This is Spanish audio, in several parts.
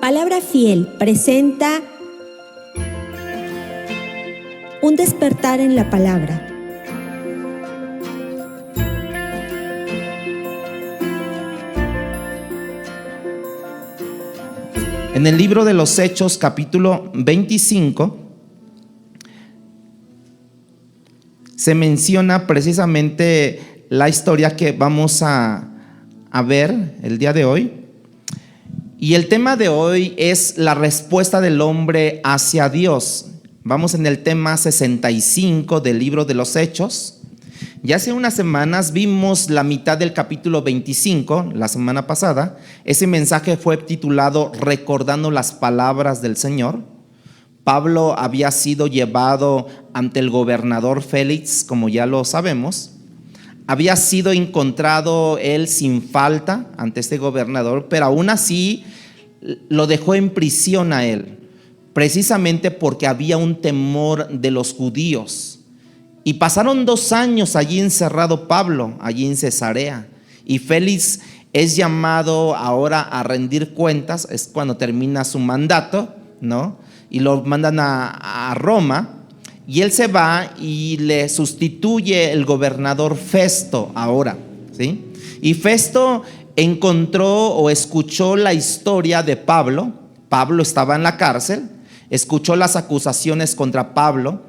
Palabra Fiel presenta un despertar en la palabra. En el libro de los Hechos, capítulo 25, se menciona precisamente la historia que vamos a ver el día de hoy. Y el tema de hoy es la respuesta del hombre hacia Dios. Vamos en el tema 65 del libro de los Hechos. Ya hace unas semanas vimos la mitad del capítulo 25, la semana pasada. Ese mensaje fue titulado Recordando las palabras del Señor. Pablo había sido llevado ante el gobernador Félix, como ya lo sabemos. Había sido encontrado él sin falta ante este gobernador, pero aún así lo dejó en prisión a él, precisamente porque había un temor de los judíos. Y pasaron 2 años allí encerrado Pablo, allí en Cesarea. Y Félix es llamado ahora a rendir cuentas, es cuando termina su mandato, ¿no? Y lo mandan a Roma. Y él se va y le sustituye el gobernador Festo ahora, ¿sí? Y Festo encontró o escuchó la historia de Pablo. Pablo estaba en la cárcel, escuchó las acusaciones contra Pablo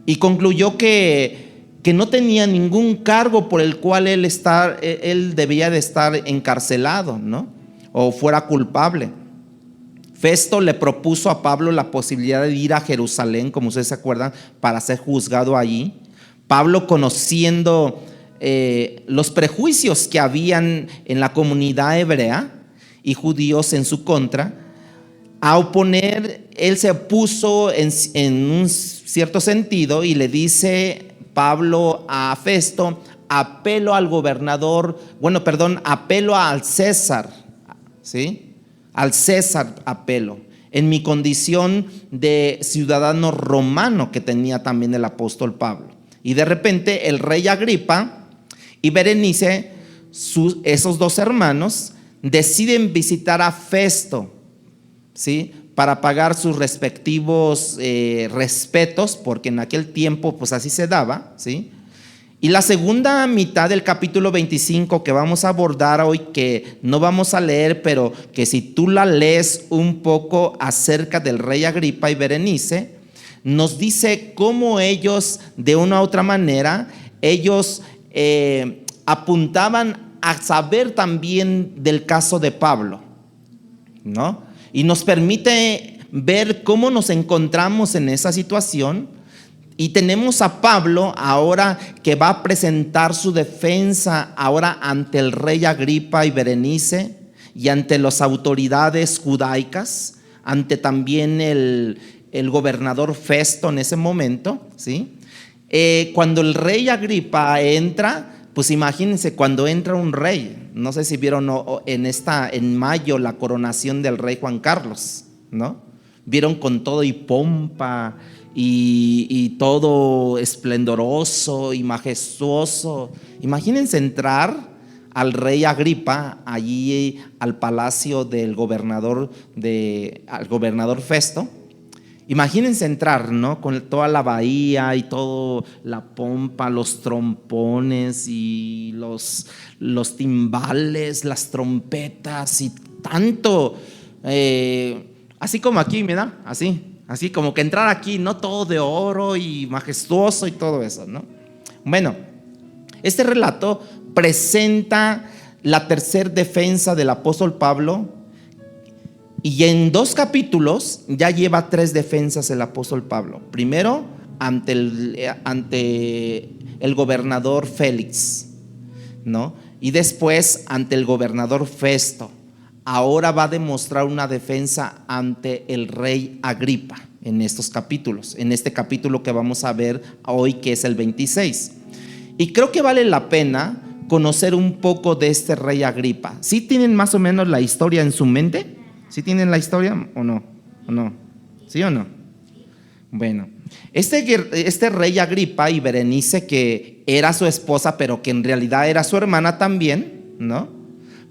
y concluyó que no tenía ningún cargo por el cual él debía de estar encarcelado, ¿no? O fuera culpable. Festo le propuso a Pablo la posibilidad de ir a Jerusalén, como ustedes se acuerdan, para ser juzgado allí. Pablo, conociendo los prejuicios que habían en la comunidad hebrea y judíos en su contra, a oponer, él se puso en un cierto sentido y le dice Pablo a Festo: apelo al gobernador, apelo al César, ¿sí? Al César apelo, en mi condición de ciudadano romano que tenía también el apóstol Pablo. Y de repente el rey Agripa y Berenice, esos 2 hermanos, deciden visitar a Festo, ¿sí? Para pagar sus respectivos respetos, porque en aquel tiempo pues así se daba, ¿sí? Y la segunda mitad del capítulo 25 que vamos a abordar hoy, que no vamos a leer, pero que si tú la lees un poco acerca del rey Agripa y Berenice, nos dice cómo ellos, de una u otra manera, ellos apuntaban a saber también del caso de Pablo, ¿no? Y nos permite ver cómo nos encontramos en esa situación. Y tenemos a Pablo ahora que va a presentar su defensa ahora ante el rey Agripa y Berenice y ante las autoridades judaicas, ante también el gobernador Festo en ese momento, ¿sí? Cuando el rey Agripa entra, pues imagínense cuando entra un rey. No sé si vieron en mayo la coronación del rey Juan Carlos, ¿no? Vieron con todo y pompa y todo esplendoroso y majestuoso. Imagínense entrar al rey Agripa allí al palacio del gobernador al gobernador Festo. Imagínense entrar, ¿no? Con toda la bahía y todo, la pompa, los trompones y los timbales, las trompetas y tanto, así como aquí, mira, así como que entrar aquí, ¿no? Todo de oro y majestuoso y todo eso, ¿no? Bueno, este relato presenta la tercera defensa del apóstol Pablo. Y en 2 capítulos ya lleva 3 defensas el apóstol Pablo. Primero ante el gobernador Félix, ¿no? Y después ante el gobernador Festo. Ahora va a demostrar una defensa ante el rey Agripa en estos capítulos. En este capítulo que vamos a ver hoy, que es el 26. Y creo que vale la pena conocer un poco de este rey Agripa. ¿Sí tienen más o menos la historia en su mente? ¿Sí tienen la historia o no? ¿O no? ¿Sí o no? Bueno, este rey Agripa y Berenice, que era su esposa, pero que en realidad era su hermana también, ¿no?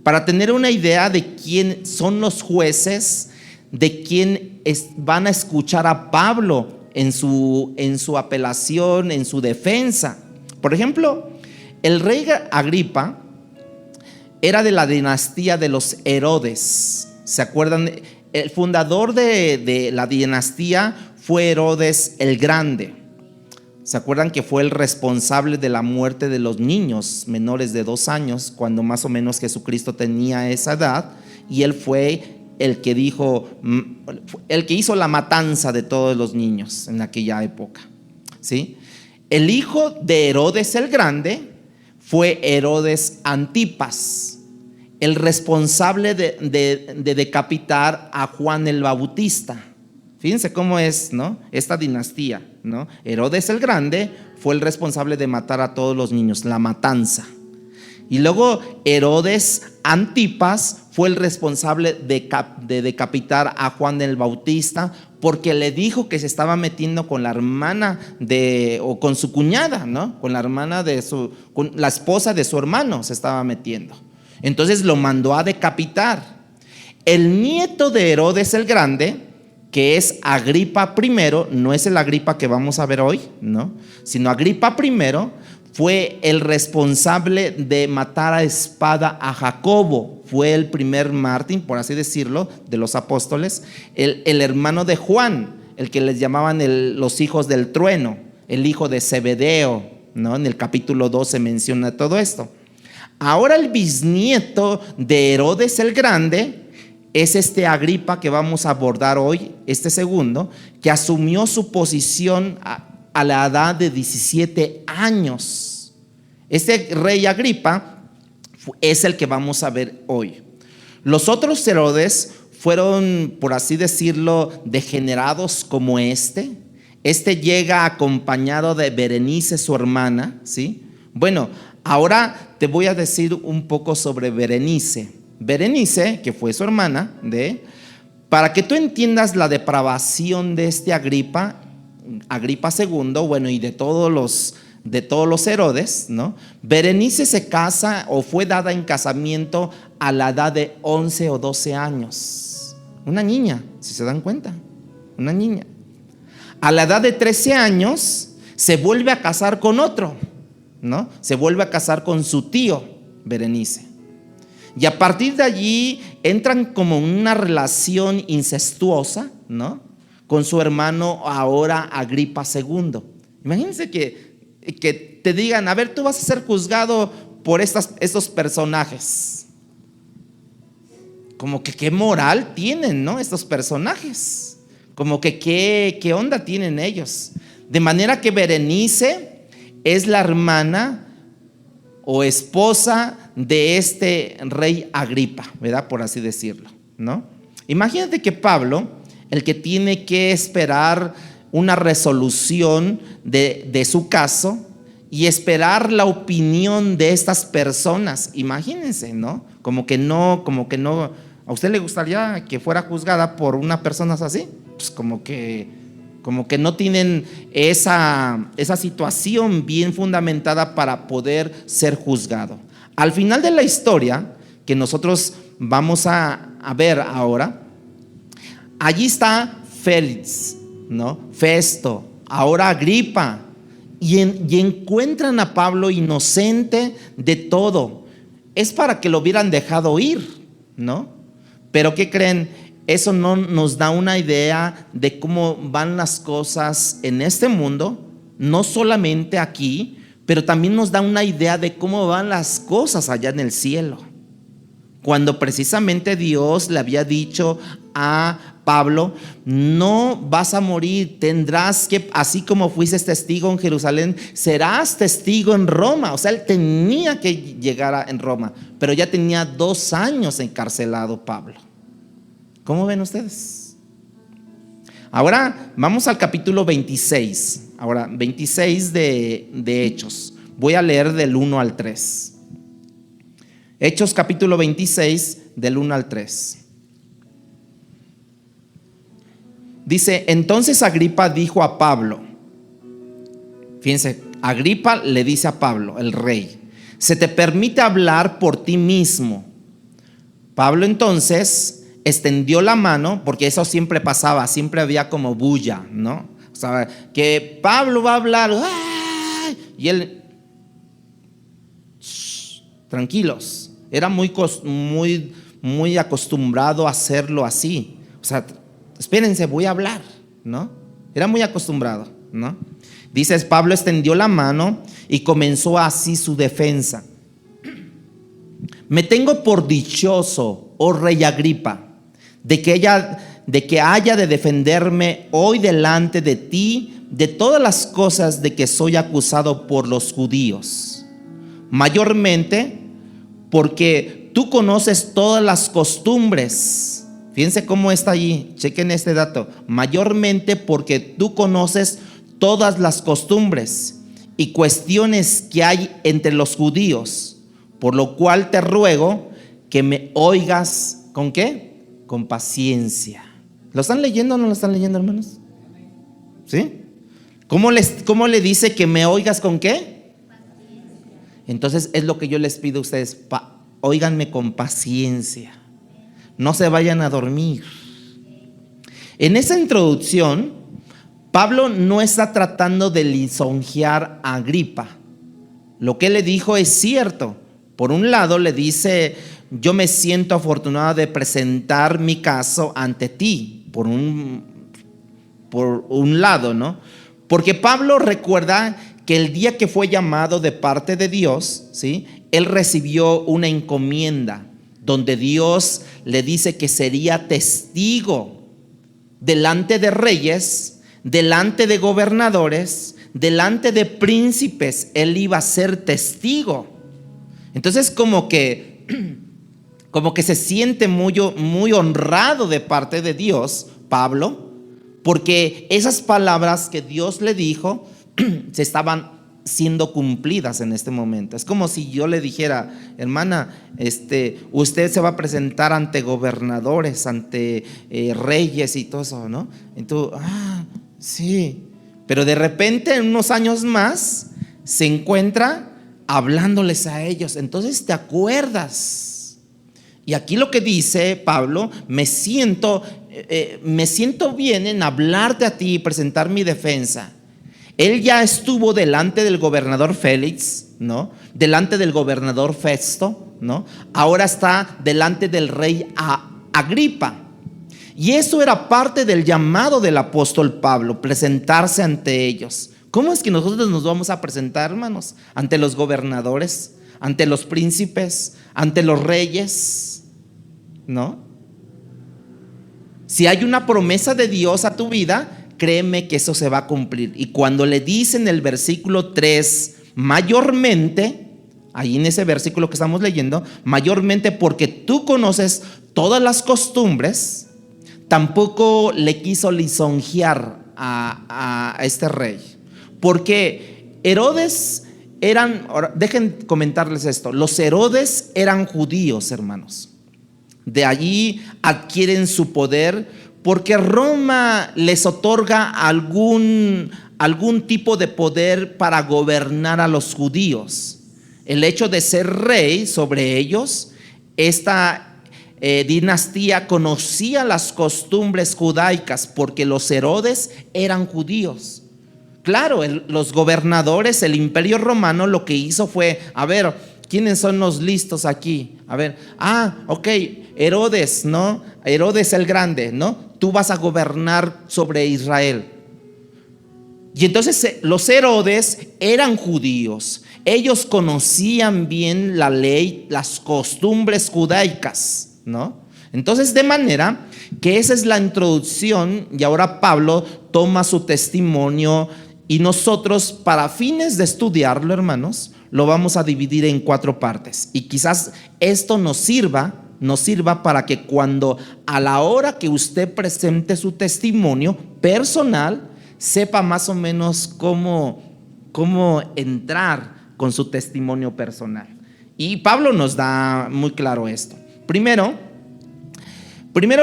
Para tener una idea de quién son los jueces de quién van a escuchar a Pablo en su apelación, en su defensa. Por ejemplo, el rey Agripa era de la dinastía de los Herodes. ¿Se acuerdan? El fundador de la dinastía fue Herodes el Grande. ¿Se acuerdan que fue el responsable de la muerte de los niños menores de 2 años, cuando más o menos Jesucristo tenía esa edad? Y él fue el que hizo la matanza de todos los niños en aquella época, ¿sí? El hijo de Herodes el Grande fue Herodes Antipas, el responsable de decapitar a Juan el Bautista. Fíjense cómo es, ¿no?, esta dinastía, ¿no? Herodes el Grande fue el responsable de matar a todos los niños, la matanza. Y luego Herodes Antipas fue el responsable de decapitar a Juan el Bautista, porque le dijo que se estaba metiendo con la hermana o con su cuñada, ¿no? Con la hermana con la esposa de su hermano se estaba metiendo. Entonces lo mandó a decapitar. El nieto de Herodes el Grande, que es Agripa I, no es el Agripa que vamos a ver hoy, ¿no?, sino Agripa I, fue el responsable de matar a espada a Jacobo. Fue el primer mártir, por así decirlo, de los apóstoles, el hermano de Juan, el que les llamaban los hijos del trueno, el hijo de Zebedeo, ¿no? En el capítulo 2 se menciona todo esto. Ahora el bisnieto de Herodes el Grande es este Agripa que vamos a abordar hoy, este segundo, que asumió su posición a la edad de 17 años. Este rey Agripa es el que vamos a ver hoy. Los otros Herodes fueron, por así decirlo, degenerados como este. Este llega acompañado de Berenice, su hermana, ¿sí? Bueno, ahora te voy a decir un poco sobre Berenice. Berenice, que fue su hermana, para que tú entiendas la depravación de este Agripa II, bueno, y de todos los Herodes, ¿no? Berenice se casa o fue dada en casamiento a la edad de 11 o 12 años. Una niña, si se dan cuenta, una niña. A la edad de 13 años se vuelve a casar con otro, ¿no? Se vuelve a casar con su tío, Berenice. Y a partir de allí entran como una relación incestuosa, ¿no?, con su hermano ahora Agripa II. Imagínense que te digan, a ver, tú vas a ser juzgado por estos personajes. Como que qué moral tienen, ¿no?, estos personajes. Como que qué onda tienen ellos. De manera que Berenice es la hermana o esposa de este rey Agripa, ¿verdad?, por así decirlo, ¿no? Imagínate que Pablo, el que tiene que esperar una resolución de su caso y esperar la opinión de estas personas, imagínense, ¿no? Como que no, ¿a usted le gustaría que fuera juzgada por una persona así? Pues como que no tienen esa situación bien fundamentada para poder ser juzgado. Al final de la historia que nosotros vamos a ver ahora, allí está Félix, ¿no?, Festo, ahora Agripa, y encuentran a Pablo inocente de todo. Es para que lo hubieran dejado ir, ¿no? Pero ¿qué creen? Eso no nos da una idea de cómo van las cosas en este mundo, no solamente aquí, pero también nos da una idea de cómo van las cosas allá en el cielo. Cuando precisamente Dios le había dicho a Pablo, no vas a morir, tendrás que, así como fuiste testigo en Jerusalén, serás testigo en Roma. O sea, él tenía que llegar en Roma, pero ya tenía 2 años encarcelado Pablo. ¿Cómo ven ustedes? Ahora vamos al capítulo 26. Ahora, 26 de Hechos. Voy a leer del 1 al 3. Hechos capítulo 26, del 1 al 3. Dice, entonces Agripa dijo a Pablo, fíjense, Agripa le dice a Pablo, el rey, se te permite hablar por ti mismo. Pablo entonces extendió la mano, porque eso siempre pasaba, siempre había como bulla, ¿no? O sea, que Pablo va a hablar, ¡ay! Y él, tranquilos, era muy acostumbrado a hacerlo así. O sea, espérense, voy a hablar, ¿no? Era muy acostumbrado, ¿no? Dices, Pablo extendió la mano y comenzó así su defensa. Me tengo por dichoso, oh rey Agripa, de que haya de defenderme hoy delante de ti de todas las cosas de que soy acusado por los judíos, mayormente porque tú conoces todas las costumbres. Fíjense cómo está allí, chequen este dato, mayormente porque tú conoces todas las costumbres y cuestiones que hay entre los judíos, por lo cual te ruego que me oigas, ¿con qué? Con paciencia. ¿Lo están leyendo o no lo están leyendo, hermanos? ¿Sí? ¿Cómo le dice que me oigas con qué? Entonces es lo que yo les pido a ustedes, óiganme con paciencia, no se vayan a dormir. En esa introducción, Pablo no está tratando de lisonjear a Agripa. Lo que le dijo es cierto. Por un lado le dice, yo me siento afortunado de presentar mi caso ante ti, por un lado, ¿no? Porque Pablo recuerda que el día que fue llamado de parte de Dios, ¿sí? Él recibió una encomienda donde Dios le dice que sería testigo delante de reyes, delante de gobernadores, delante de príncipes. Él iba a ser testigo. Entonces como que se siente muy honrado de parte de Dios, Pablo, porque esas palabras que Dios le dijo se estaban siendo cumplidas en este momento. Es como si yo le dijera, hermana, usted se va a presentar ante gobernadores, ante reyes y todo eso, ¿no? Entonces, sí. Pero de repente, en unos años más, se encuentra hablándoles a ellos. Entonces te acuerdas. Y aquí lo que dice Pablo, me siento bien en hablarte a ti y presentar mi defensa. Él ya estuvo delante del gobernador Félix, ¿no? Delante del gobernador Festo, ¿no? Ahora está delante del rey Agripa. Y eso era parte del llamado del apóstol Pablo, presentarse ante ellos. ¿Cómo es que nosotros nos vamos a presentar, hermanos? Ante los gobernadores, ante los príncipes, ante los reyes, ¿no? Si hay una promesa de Dios a tu vida, créeme que eso se va a cumplir. Y cuando le dice en el versículo 3, mayormente, ahí en ese versículo que estamos leyendo, mayormente porque tú conoces todas las costumbres, tampoco le quiso lisonjear a este rey. Porque Herodes dejen comentarles esto, los Herodes eran judíos, hermanos. De allí adquieren su poder porque Roma les otorga algún tipo de poder para gobernar a los judíos. El hecho de ser rey sobre ellos, esta dinastía conocía las costumbres judaicas porque los Herodes eran judíos. Claro, los gobernadores, el imperio romano lo que hizo fue, a ver, ¿quiénes son los listos aquí? A ver, ok, Herodes, ¿no? Herodes el Grande, ¿no? Tú vas a gobernar sobre Israel. Y entonces los Herodes eran judíos. Ellos conocían bien la ley, las costumbres judaicas, ¿no? Entonces, de manera que esa es la introducción, y ahora Pablo toma su testimonio y nosotros, para fines de estudiarlo, hermanos, lo vamos a dividir en 4 partes. Y quizás esto nos sirva para que cuando a la hora que usted presente su testimonio personal, sepa más o menos cómo entrar con su testimonio personal. Y Pablo nos da muy claro esto. Primero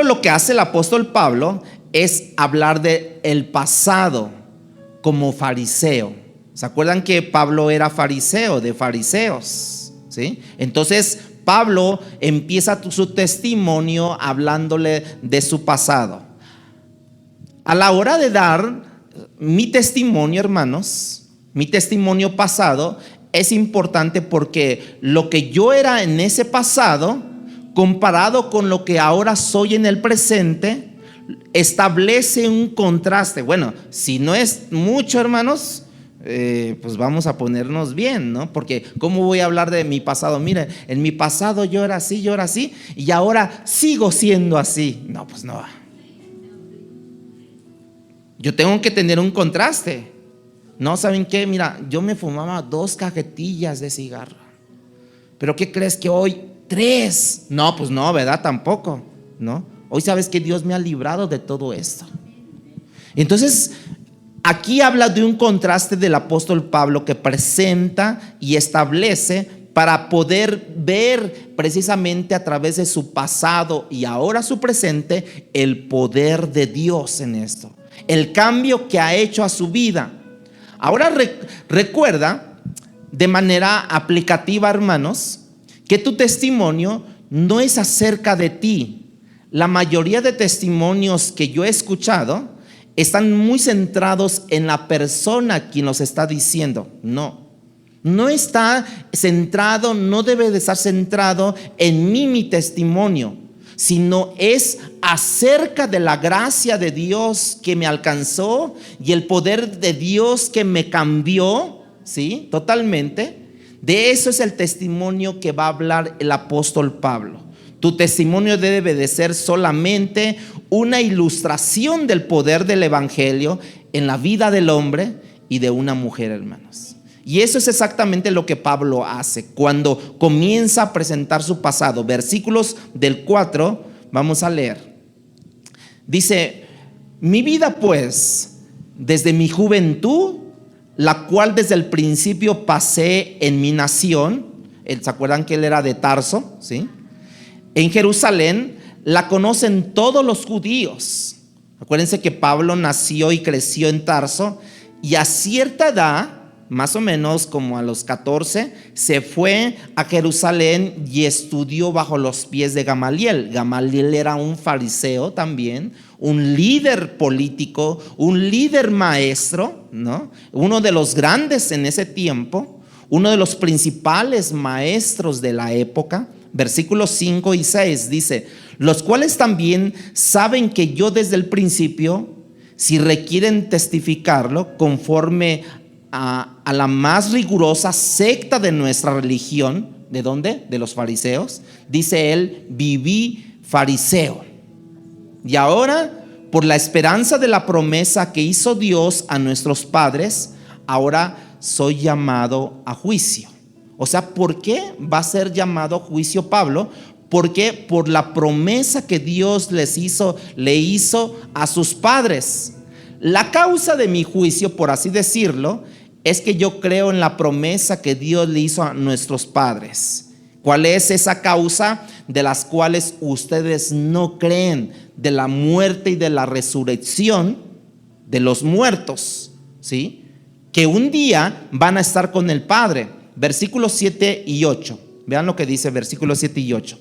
lo que hace el apóstol Pablo es hablar de el pasado como fariseo. ¿Se acuerdan que Pablo era fariseo, de fariseos? ¿Sí? Entonces Pablo empieza su testimonio hablándole de su pasado. A la hora de dar mi testimonio, hermanos, mi testimonio pasado es importante porque lo que yo era en ese pasado, comparado con lo que ahora soy en el presente, establece un contraste. Bueno, si no es mucho, hermanos, pues vamos a ponernos bien, ¿no? Porque ¿cómo voy a hablar de mi pasado? Mire, en mi pasado yo era así, y ahora sigo siendo así. No, pues no. Yo tengo que tener un contraste. No, ¿saben qué? Mira, yo me fumaba 2 cajetillas de cigarro. ¿Pero qué crees que hoy 3? No, pues no, ¿verdad? Tampoco, ¿no? Hoy sabes que Dios me ha librado de todo esto. Entonces, aquí habla de un contraste del apóstol Pablo que presenta y establece para poder ver precisamente a través de su pasado y ahora su presente el poder de Dios en esto, el cambio que ha hecho a su vida. Ahora recuerda de manera aplicativa, hermanos, que tu testimonio no es acerca de ti. La mayoría de testimonios que yo he escuchado están muy centrados en la persona quien los está diciendo. No está centrado, no debe de estar centrado en mí, mi testimonio, sino es acerca de la gracia de Dios que me alcanzó y el poder de Dios que me cambió, ¿sí? Totalmente. De eso es el testimonio que va a hablar el apóstol Pablo. Tu testimonio debe de ser solamente una ilustración del poder del evangelio en la vida del hombre y de una mujer, hermanos. Y eso es exactamente lo que Pablo hace cuando comienza a presentar su pasado. Versículos del 4, vamos a leer. Dice: mi vida pues, desde mi juventud, la cual desde el principio pasé en mi nación. ¿Se acuerdan que él era de Tarso? ¿Sí? En Jerusalén la conocen todos los judíos. Acuérdense que Pablo nació y creció en Tarso, y a cierta edad, más o menos como a los 14, se fue a Jerusalén y estudió bajo los pies de Gamaliel. Gamaliel era un fariseo también, un líder político, un líder maestro, ¿no? Uno de los grandes en ese tiempo, uno de los principales maestros de la época. Versículos 5 y 6 dice: los cuales también saben que yo desde el principio, si requieren testificarlo, conforme a la más rigurosa secta de nuestra religión. ¿De dónde? De los fariseos. Dice él: viví fariseo. Y ahora, por la esperanza de la promesa que hizo Dios a nuestros padres, ahora soy llamado a juicio. O sea, ¿por qué va a ser llamado a juicio Pablo? Porque por la promesa que Dios le hizo a sus padres. La causa de mi juicio, por así decirlo, es que yo creo en la promesa que Dios le hizo a nuestros padres. ¿Cuál es esa causa? De las cuales ustedes no creen, de la muerte y de la resurrección de los muertos, ¿sí? Que un día van a estar con el Padre. Versículos 7 y 8. Vean lo que dice versículos 7 y 8.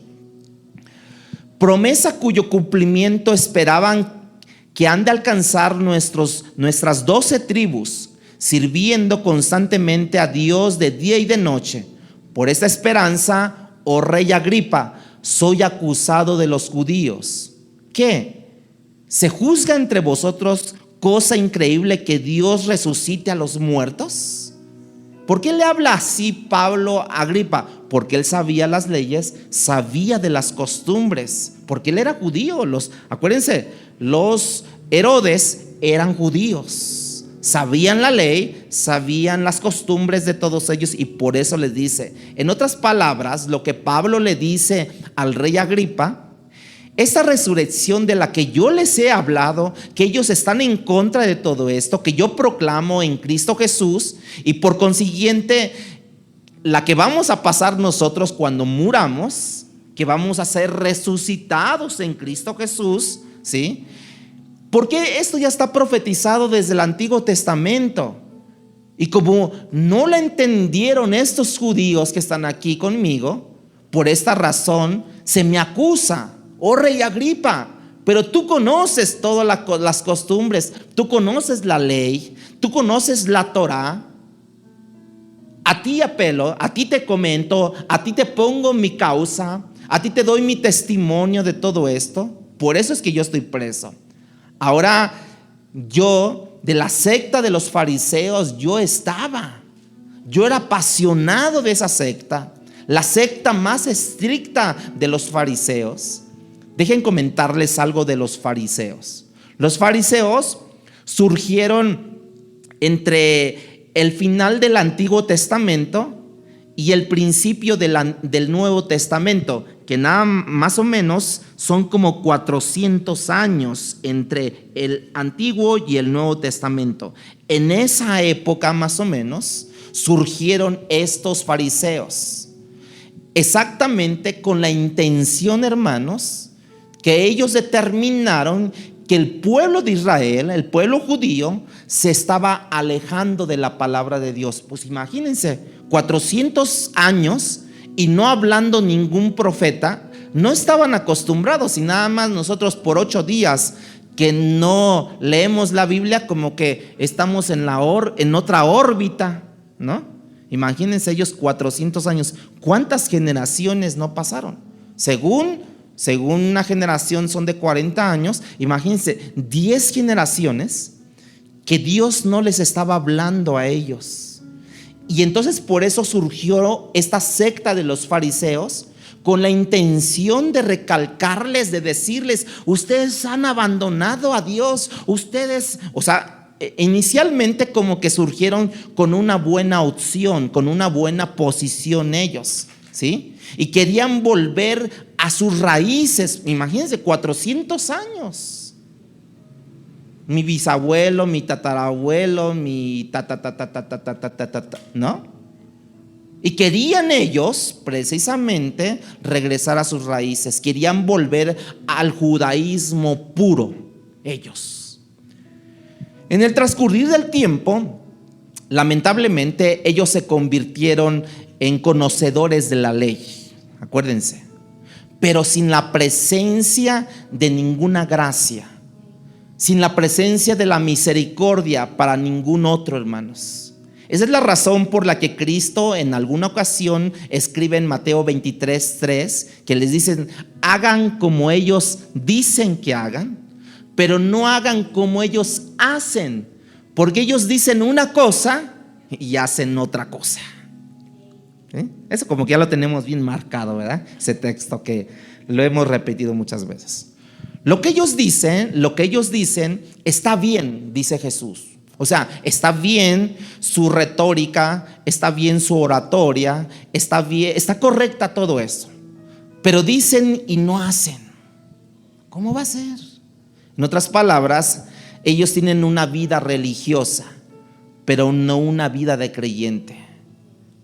Promesa cuyo cumplimiento esperaban que han de alcanzar nuestras 12 tribus, sirviendo constantemente a Dios de día y de noche. Por esta esperanza, oh rey Agripa, soy acusado de los judíos. ¿Qué? ¿Se juzga entre vosotros cosa increíble que Dios resucite a los muertos? ¿Por qué le habla así Pablo a Agripa? Porque él sabía las leyes, sabía de las costumbres, porque él era judío. Acuérdense, los Herodes eran judíos, sabían la ley, sabían las costumbres de todos ellos, y por eso les dice, en otras palabras, lo que Pablo le dice al rey Agripa: esta resurrección de la que yo les he hablado, que ellos están en contra de todo esto, que yo proclamo en Cristo Jesús, y por consiguiente la que vamos a pasar nosotros cuando muramos, que vamos a ser resucitados en Cristo Jesús, ¿sí? Porque esto ya está profetizado desde el Antiguo Testamento. Y como no la entendieron estos judíos que están aquí conmigo, por esta razón se me acusa, oh rey Agripa. Pero tú conoces todas las costumbres, tú conoces la ley, tú conoces la Torá. A ti apelo, a ti te comento, a ti te pongo mi causa, a ti te doy mi testimonio de todo esto. Por eso es que yo estoy preso. Ahora yo, de la secta de los fariseos, yo era apasionado de esa secta, la secta más estricta de los fariseos. Dejen comentarles algo de los fariseos. Los fariseos surgieron entre el final del Antiguo Testamento y el principio del Nuevo Testamento, que nada más o menos son como 400 años entre el Antiguo y el Nuevo Testamento. En esa época más o menos surgieron estos fariseos, exactamente con la intención, hermanos, que ellos determinaron que el pueblo de Israel, el pueblo judío, se estaba alejando de la palabra de Dios. Pues imagínense, 400 años y no hablando ningún profeta. No estaban acostumbrados, y nada más nosotros por 8 días que no leemos la Biblia, como que estamos en otra órbita, ¿no? Imagínense ellos 400 años. ¿Cuántas generaciones no pasaron? Según una generación son de 40 años, imagínense 10 generaciones que Dios no les estaba hablando a ellos. Y entonces por eso surgió esta secta de los fariseos, con la intención de recalcarles, de decirles: ustedes han abandonado a Dios, ustedes, inicialmente como que surgieron con una buena opción, con una buena posición ellos, ¿sí? Y querían volver a sus raíces. Imagínense, 400 años. Mi bisabuelo, mi tatarabuelo, mi ¿no? Y querían ellos precisamente regresar a sus raíces. Querían volver al judaísmo puro, ellos. En el transcurrir del tiempo, lamentablemente, ellos se convirtieron en conocedores de la ley. Acuérdense, pero sin la presencia de ninguna gracia, sin la presencia de la misericordia para ningún otro, hermanos. Esa es la razón por la que Cristo en alguna ocasión escribe en Mateo 23:3 que les dicen: hagan como ellos dicen que hagan, pero no hagan como ellos hacen, porque ellos dicen una cosa y hacen otra cosa. ¿Sí? Eso como que ya lo tenemos bien marcado, ¿verdad? Ese texto que lo hemos repetido muchas veces. Lo que ellos dicen está bien, dice Jesús. O sea, está bien su retórica, está bien su oratoria, está bien, está correcta todo eso. Pero dicen y no hacen. ¿Cómo va a ser? En otras palabras, ellos tienen una vida religiosa, pero no una vida de creyente.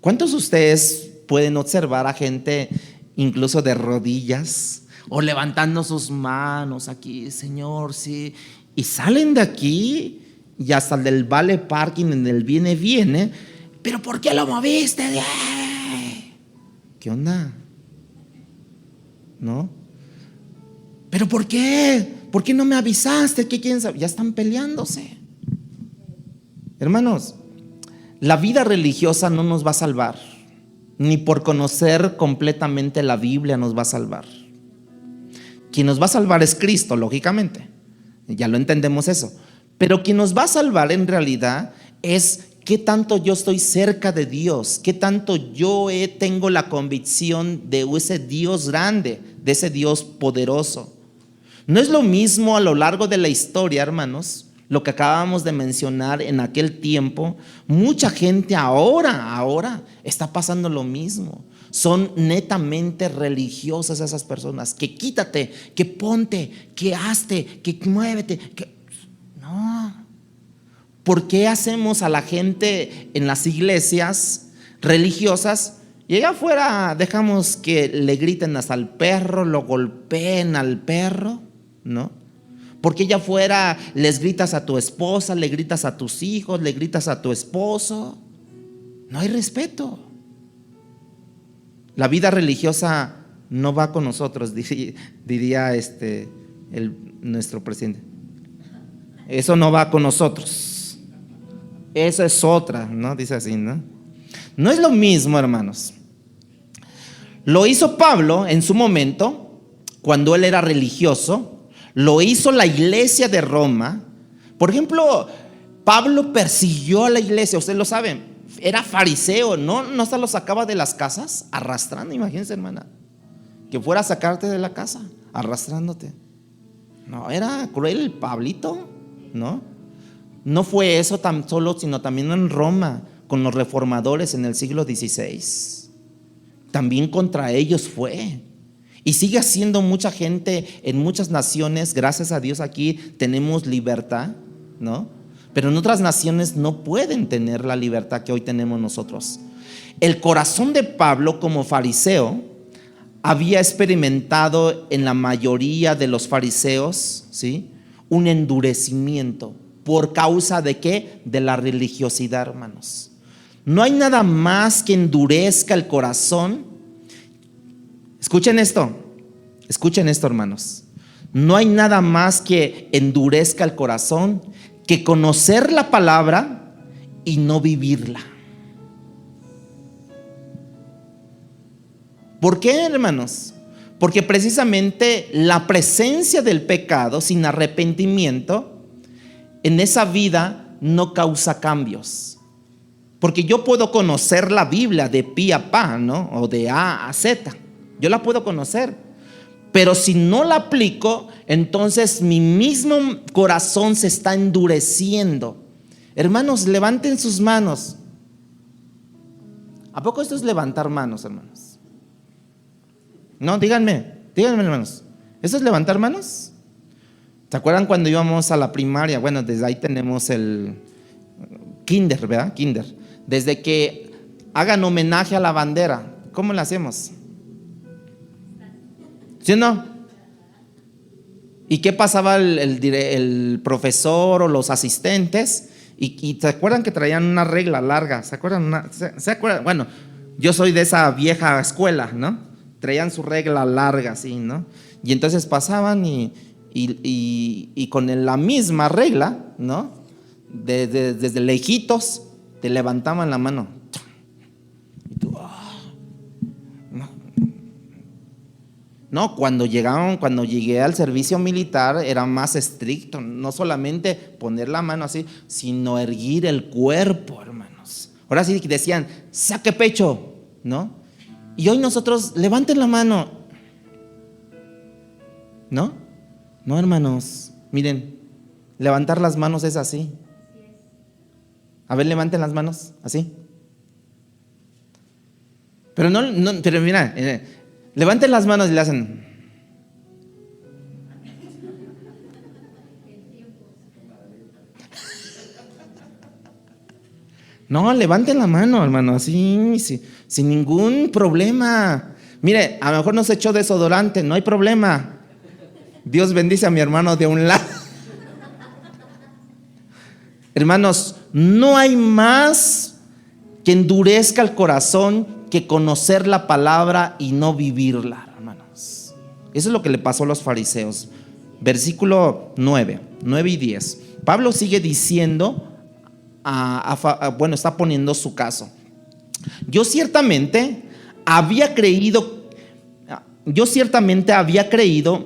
¿Cuántos de ustedes pueden observar a gente incluso de rodillas o levantando sus manos aquí: Señor, sí, y salen de aquí y hasta el del vale parking, en el viene, pero ¿por qué lo moviste? ¿Qué onda? ¿No? ¿Pero por qué? ¿Por qué no me avisaste? ¿Qué quieren saber? Ya están peleándose. Hermanos, la vida religiosa no nos va a salvar, ni por conocer completamente la Biblia nos va a salvar. Quien nos va a salvar es Cristo, lógicamente. Ya lo entendemos eso. Pero quien nos va a salvar en realidad es qué tanto yo estoy cerca de Dios, qué tanto yo tengo la convicción de ese Dios grande, de ese Dios poderoso. No es lo mismo a lo largo de la historia, hermanos, lo que acabamos de mencionar en aquel tiempo. Mucha gente ahora está pasando lo mismo. Son netamente religiosas esas personas. Que quítate, que ponte, que hazte, que muévete, que... No. ¿Por qué hacemos a la gente en las iglesias religiosas y allá afuera dejamos que le griten hasta al perro, lo golpeen al perro? ¿No? Porque allá afuera les gritas a tu esposa, le gritas a tus hijos, le gritas a tu esposo. No hay respeto. La vida religiosa no va con nosotros, diría nuestro presidente. Eso no va con nosotros. Eso es otra, ¿no? Dice así, ¿no? No es lo mismo, hermanos. Lo hizo Pablo en su momento, cuando él era religioso. Lo hizo la iglesia de Roma. Por ejemplo, Pablo persiguió a la iglesia, ustedes lo saben. Era fariseo, no se lo sacaba de las casas arrastrando. Imagínense, hermana, que fuera a sacarte de la casa arrastrándote. No, era cruel el Pablito, ¿no? No fue eso tan solo, sino también en Roma, con los reformadores en el siglo XVI. También contra ellos fue. Y sigue haciendo mucha gente en muchas naciones. Gracias a Dios aquí tenemos libertad, ¿no? Pero en otras naciones no pueden tener la libertad que hoy tenemos nosotros. El corazón de Pablo como fariseo había experimentado en la mayoría de los fariseos, ¿sí?, un endurecimiento. ¿Por causa de qué? De la religiosidad, hermanos. No hay nada más que endurezca el corazón. Escuchen esto, hermanos. No hay nada más que endurezca el corazón que conocer la palabra y no vivirla. ¿Por qué, hermanos? Porque precisamente la presencia del pecado sin arrepentimiento en esa vida no causa cambios. Porque yo puedo conocer la Biblia de pi a pa, ¿no? O de A a Z. Yo la puedo conocer. Pero si no la aplico, entonces mi mismo corazón se está endureciendo. Hermanos, levanten sus manos. ¿A poco esto es levantar manos, hermanos? No, díganme, hermanos. ¿Esto es levantar manos? ¿Se acuerdan cuando íbamos a la primaria? Bueno, desde ahí tenemos el kinder, ¿verdad? Kinder. Desde que hagan homenaje a la bandera, ¿cómo lo hacemos? ¿Sí o no? ¿Y qué pasaba el profesor o los asistentes? Y ¿se acuerdan que traían una regla larga? ¿Se acuerdan? ¿Se acuerdan? Bueno, yo soy de esa vieja escuela, ¿no? Traían su regla larga, así, ¿no? Y entonces pasaban y con la misma regla, ¿no? Desde lejitos te levantaban la mano. Y tú, no, cuando llegué al servicio militar era más estricto. No solamente poner la mano así, sino erguir el cuerpo, hermanos. Ahora sí decían, saque pecho, ¿no? Y hoy nosotros, levanten la mano. ¿No? No, hermanos. Miren, levantar las manos es así. A ver, levanten las manos, así. Pero pero mira, levanten las manos y le hacen. No, levanten la mano, hermano, así, sin ningún problema. Mire, a lo mejor no se echó desodorante, no hay problema. Dios bendice a mi hermano de un lado. Hermanos, no hay más que endurezca el corazón que conocer la palabra y no vivirla, hermanos. Eso es lo que le pasó a los fariseos. Versículo 9 y 10. Pablo sigue diciendo, está poniendo su caso. Yo ciertamente había creído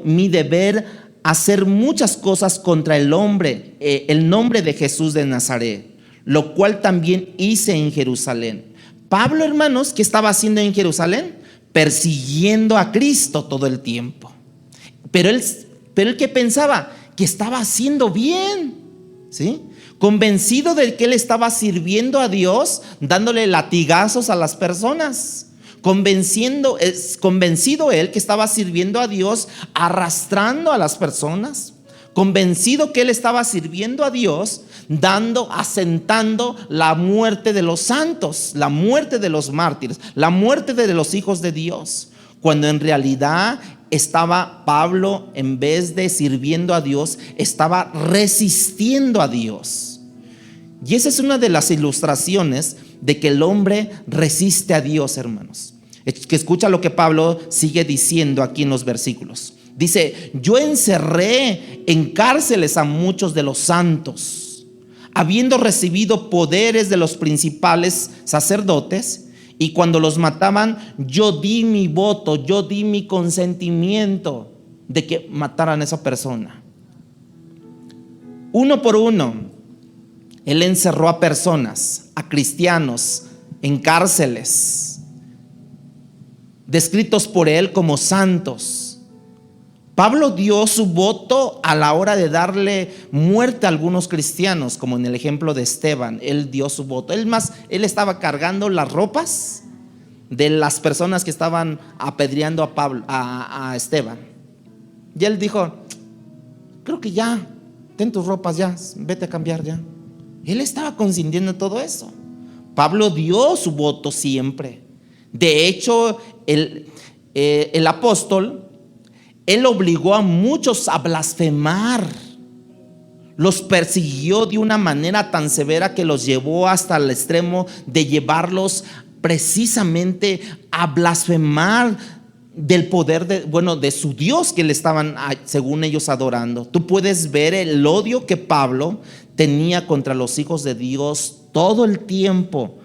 mi deber hacer muchas cosas contra el nombre de Jesús de Nazaret, lo cual también hice en Jerusalén. Pablo, hermanos, ¿qué estaba haciendo en Jerusalén? Persiguiendo a Cristo todo el tiempo. Pero él ¿qué pensaba? Que estaba haciendo bien, ¿sí? Convencido de que él estaba sirviendo a Dios, dándole latigazos a las personas. Convencido él que estaba sirviendo a Dios, arrastrando a las personas. Convencido que él estaba sirviendo a Dios, asentando la muerte de los santos, la muerte de los mártires, la muerte de los hijos de Dios. Cuando en realidad estaba Pablo, en vez de sirviendo a Dios, estaba resistiendo a Dios. Y esa es una de las ilustraciones de que el hombre resiste a Dios, hermanos. Que escucha lo que Pablo sigue diciendo aquí en los versículos. Dice: yo encerré en cárceles a muchos de los santos, habiendo recibido poderes de los principales sacerdotes, y cuando los mataban, yo di mi voto, yo di mi consentimiento de que mataran a esa persona. Uno por uno, él encerró a personas, a cristianos, en cárceles, descritos por él como santos. Pablo dio su voto a la hora de darle muerte a algunos cristianos, como en el ejemplo de Esteban. Él dio su voto. Él estaba cargando las ropas de las personas que estaban apedreando a Esteban. Y él dijo: creo que ya, ten tus ropas ya, vete a cambiar ya. Él estaba consintiendo todo eso. Pablo dio su voto siempre. De hecho, el apóstol, él obligó a muchos a blasfemar. Los persiguió de una manera tan severa que los llevó hasta el extremo de llevarlos precisamente a blasfemar del poder de su Dios que le estaban, según ellos, adorando. Tú puedes ver el odio que Pablo tenía contra los hijos de Dios todo el tiempo,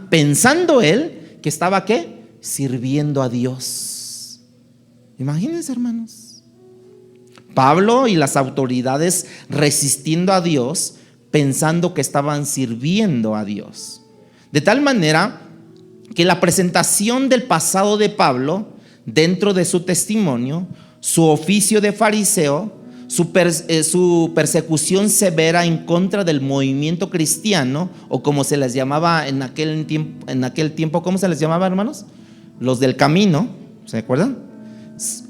pensando él que estaba ¿qué? Sirviendo a Dios. Imagínense, hermanos, Pablo y las autoridades resistiendo a Dios, pensando que estaban sirviendo a Dios. De tal manera que la presentación del pasado de Pablo dentro de su testimonio, su oficio de fariseo, su persecución severa en contra del movimiento cristiano, o como se les llamaba en aquel tiempo, ¿cómo se les llamaba, hermanos? Los del camino, ¿se acuerdan?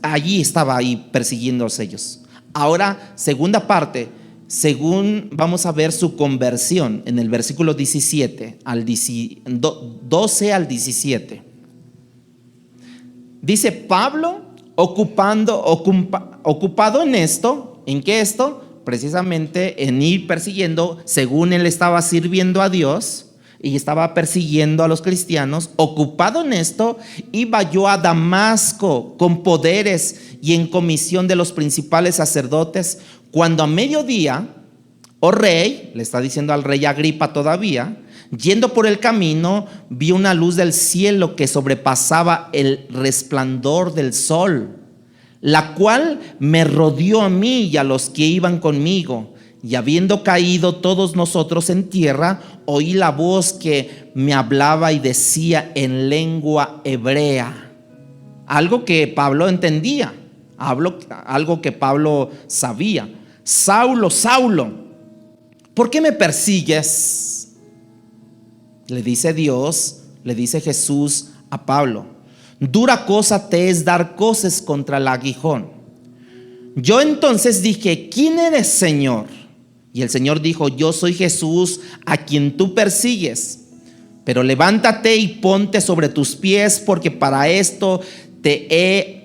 Allí estaba persiguiéndolos ellos. Ahora, segunda parte, según vamos a ver su conversión en el versículo 12 al 17. Dice: Pablo ocupado en esto. ¿En qué esto? Precisamente en ir persiguiendo, según él estaba sirviendo a Dios y estaba persiguiendo a los cristianos. Ocupado en esto, iba yo a Damasco con poderes y en comisión de los principales sacerdotes, cuando a mediodía, oh rey, le está diciendo al rey Agripa todavía, yendo por el camino, vi una luz del cielo que sobrepasaba el resplandor del sol, la cual me rodeó a mí y a los que iban conmigo. Y habiendo caído todos nosotros en tierra, oí la voz que me hablaba y decía en lengua hebrea. Algo que Pablo entendía, algo que Pablo sabía. Saulo, Saulo, ¿por qué me persigues? Le dice Dios, le dice Jesús a Pablo: dura cosa te es dar coces contra el aguijón. Yo entonces dije: ¿quién eres, Señor? Y el Señor dijo: yo soy Jesús a quien tú persigues. Pero levántate y ponte sobre tus pies, porque para esto he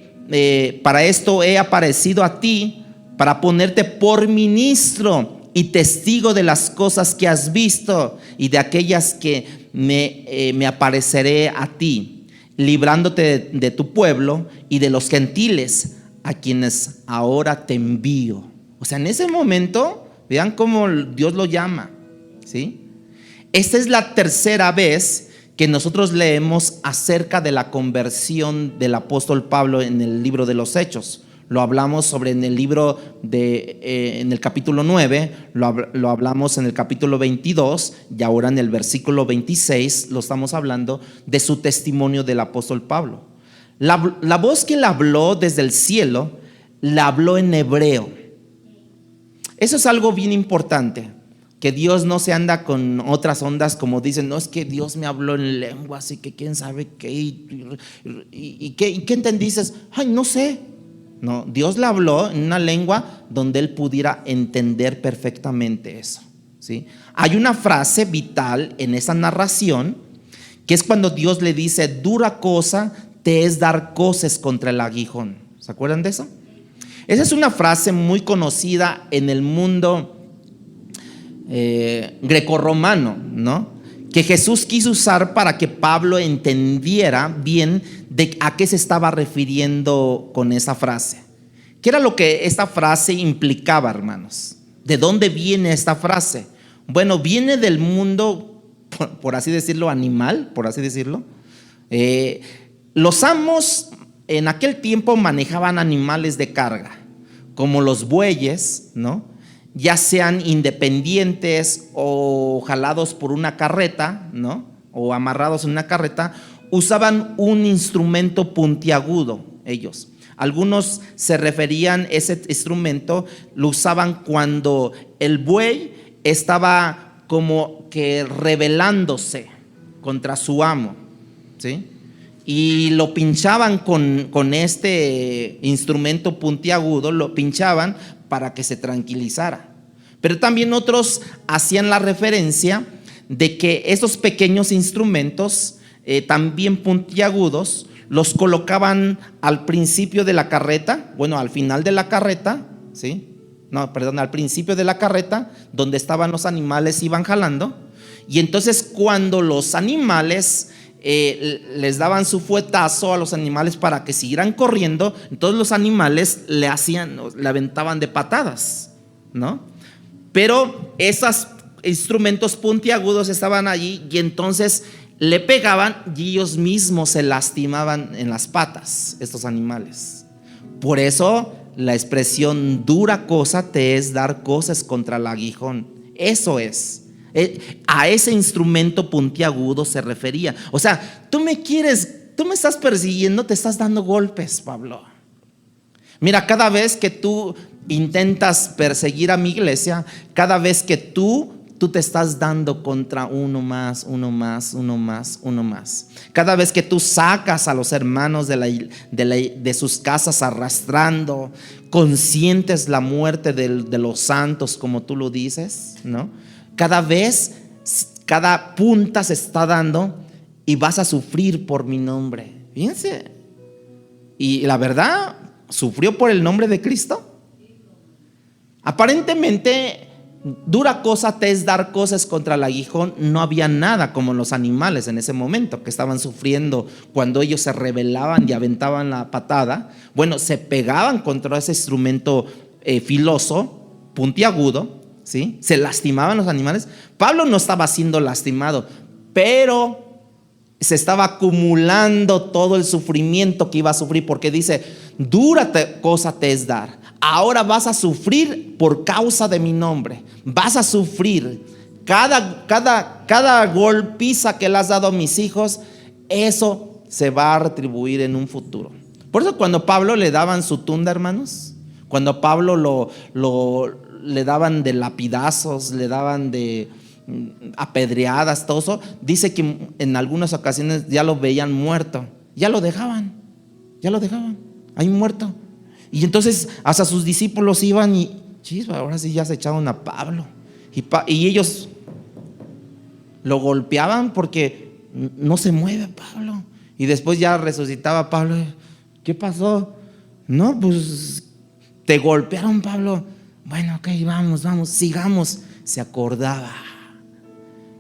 aparecido a ti, para ponerte por ministro y testigo de las cosas que has visto y de aquellas que me apareceré a ti, librándote de tu pueblo y de los gentiles, a quienes ahora te envío. O sea, en ese momento, vean cómo Dios lo llama, ¿sí? Esta es la tercera vez que nosotros leemos acerca de la conversión del apóstol Pablo en el libro de los Hechos. Lo hablamos sobre en el libro en el capítulo 9, lo hablamos en el capítulo 22, y ahora en el versículo 26 lo estamos hablando de su testimonio del apóstol Pablo. La voz que él habló desde el cielo, la habló en hebreo. Eso es algo bien importante, que Dios no se anda con otras ondas como dicen: no, es que Dios me habló en lengua, así que quién sabe qué, y qué entendiste. Ay, no sé. No, Dios le habló en una lengua donde él pudiera entender perfectamente eso, ¿sí? Hay una frase vital en esa narración, que es cuando Dios le dice: dura cosa te es dar coces contra el aguijón. ¿Se acuerdan de eso? Esa es una frase muy conocida en el mundo grecorromano, ¿no? que Jesús quiso usar para que Pablo entendiera bien de a qué se estaba refiriendo con esa frase. ¿Qué era lo que esta frase implicaba, hermanos? ¿De dónde viene esta frase? Bueno, viene del mundo, por así decirlo, animal, por así decirlo. Los amos en aquel tiempo manejaban animales de carga, como los bueyes, ¿no? Ya sean independientes o jalados por una carreta, ¿no? O amarrados en una carreta, usaban un instrumento puntiagudo ellos. Algunos se referían, ese instrumento lo usaban cuando el buey estaba como que rebelándose contra su amo, ¿sí? Y lo pinchaban con este instrumento puntiagudo, lo pinchaban para que se tranquilizara. Pero también otros hacían la referencia de que esos pequeños instrumentos, también puntiagudos, los colocaban al principio de la carreta, bueno, al final de la carreta, ¿sí? No, perdón, al principio de la carreta, donde estaban los animales, iban jalando. Y entonces cuando los animales les daban su fuetazo a los animales para que siguieran corriendo, entonces los animales le aventaban de patadas, ¿no? Pero esos instrumentos puntiagudos estaban allí y entonces le pegaban y ellos mismos se lastimaban en las patas, estos animales. Por eso la expresión dura cosa te es dar cosas contra el aguijón. Eso es. A ese instrumento puntiagudo se refería. O sea, tú me estás persiguiendo, te estás dando golpes, Pablo. Mira, cada vez que tú intentas perseguir a mi iglesia, cada vez que tú te estás dando contra uno más. Cada vez que tú sacas a los hermanos de sus casas arrastrando, consientes la muerte de los santos, como tú lo dices, ¿no? Cada vez, cada punta se está dando y vas a sufrir por mi nombre. Fíjense. Y la verdad, ¿sufrió por el nombre de Cristo? Aparentemente, dura cosa te es dar cosas contra el aguijón. No había nada como los animales en ese momento que estaban sufriendo cuando ellos se rebelaban y aventaban la patada. Bueno, se pegaban contra ese instrumento filoso, puntiagudo, ¿sí? Se lastimaban los animales. Pablo no estaba siendo lastimado, pero se estaba acumulando todo el sufrimiento que iba a sufrir, porque dice: dura cosa te es dar. Ahora vas a sufrir por causa de mi nombre. Vas a sufrir cada golpiza que le has dado a mis hijos. Eso se va a retribuir en un futuro. Por eso cuando Pablo le daban su tunda, hermanos, cuando Pablo le daban de lapidazos, le daban de apedreadas, todo eso, dice que en algunas ocasiones ya lo veían muerto, ya lo dejaban ahí muerto. Y entonces hasta sus discípulos iban y ahora sí ya se echaron a Pablo, y ellos lo golpeaban porque no se mueve Pablo. Y después ya resucitaba Pablo. ¿Qué pasó? No, pues te golpearon, Pablo. Bueno, ok, vamos, sigamos. Se acordaba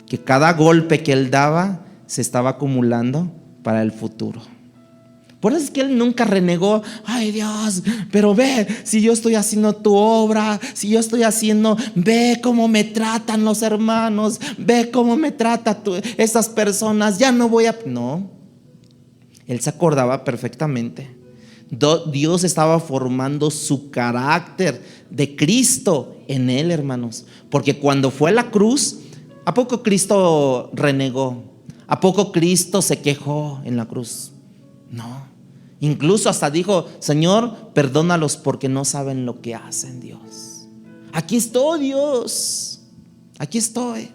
que cada golpe que él daba se estaba acumulando para el futuro. Por eso es que él nunca renegó. Ay, Dios, pero ve, si yo estoy haciendo tu obra, ve cómo me tratan los hermanos, ve cómo me tratan esas personas, ya no voy a... No, él se acordaba perfectamente. Dios estaba formando su carácter de Cristo en él, hermanos. Porque cuando fue a la cruz, ¿a poco Cristo renegó? ¿A poco Cristo se quejó en la cruz? No. Incluso hasta dijo: Señor, perdónalos porque no saben lo que hacen, Dios. Aquí estoy, Dios. Aquí estoy.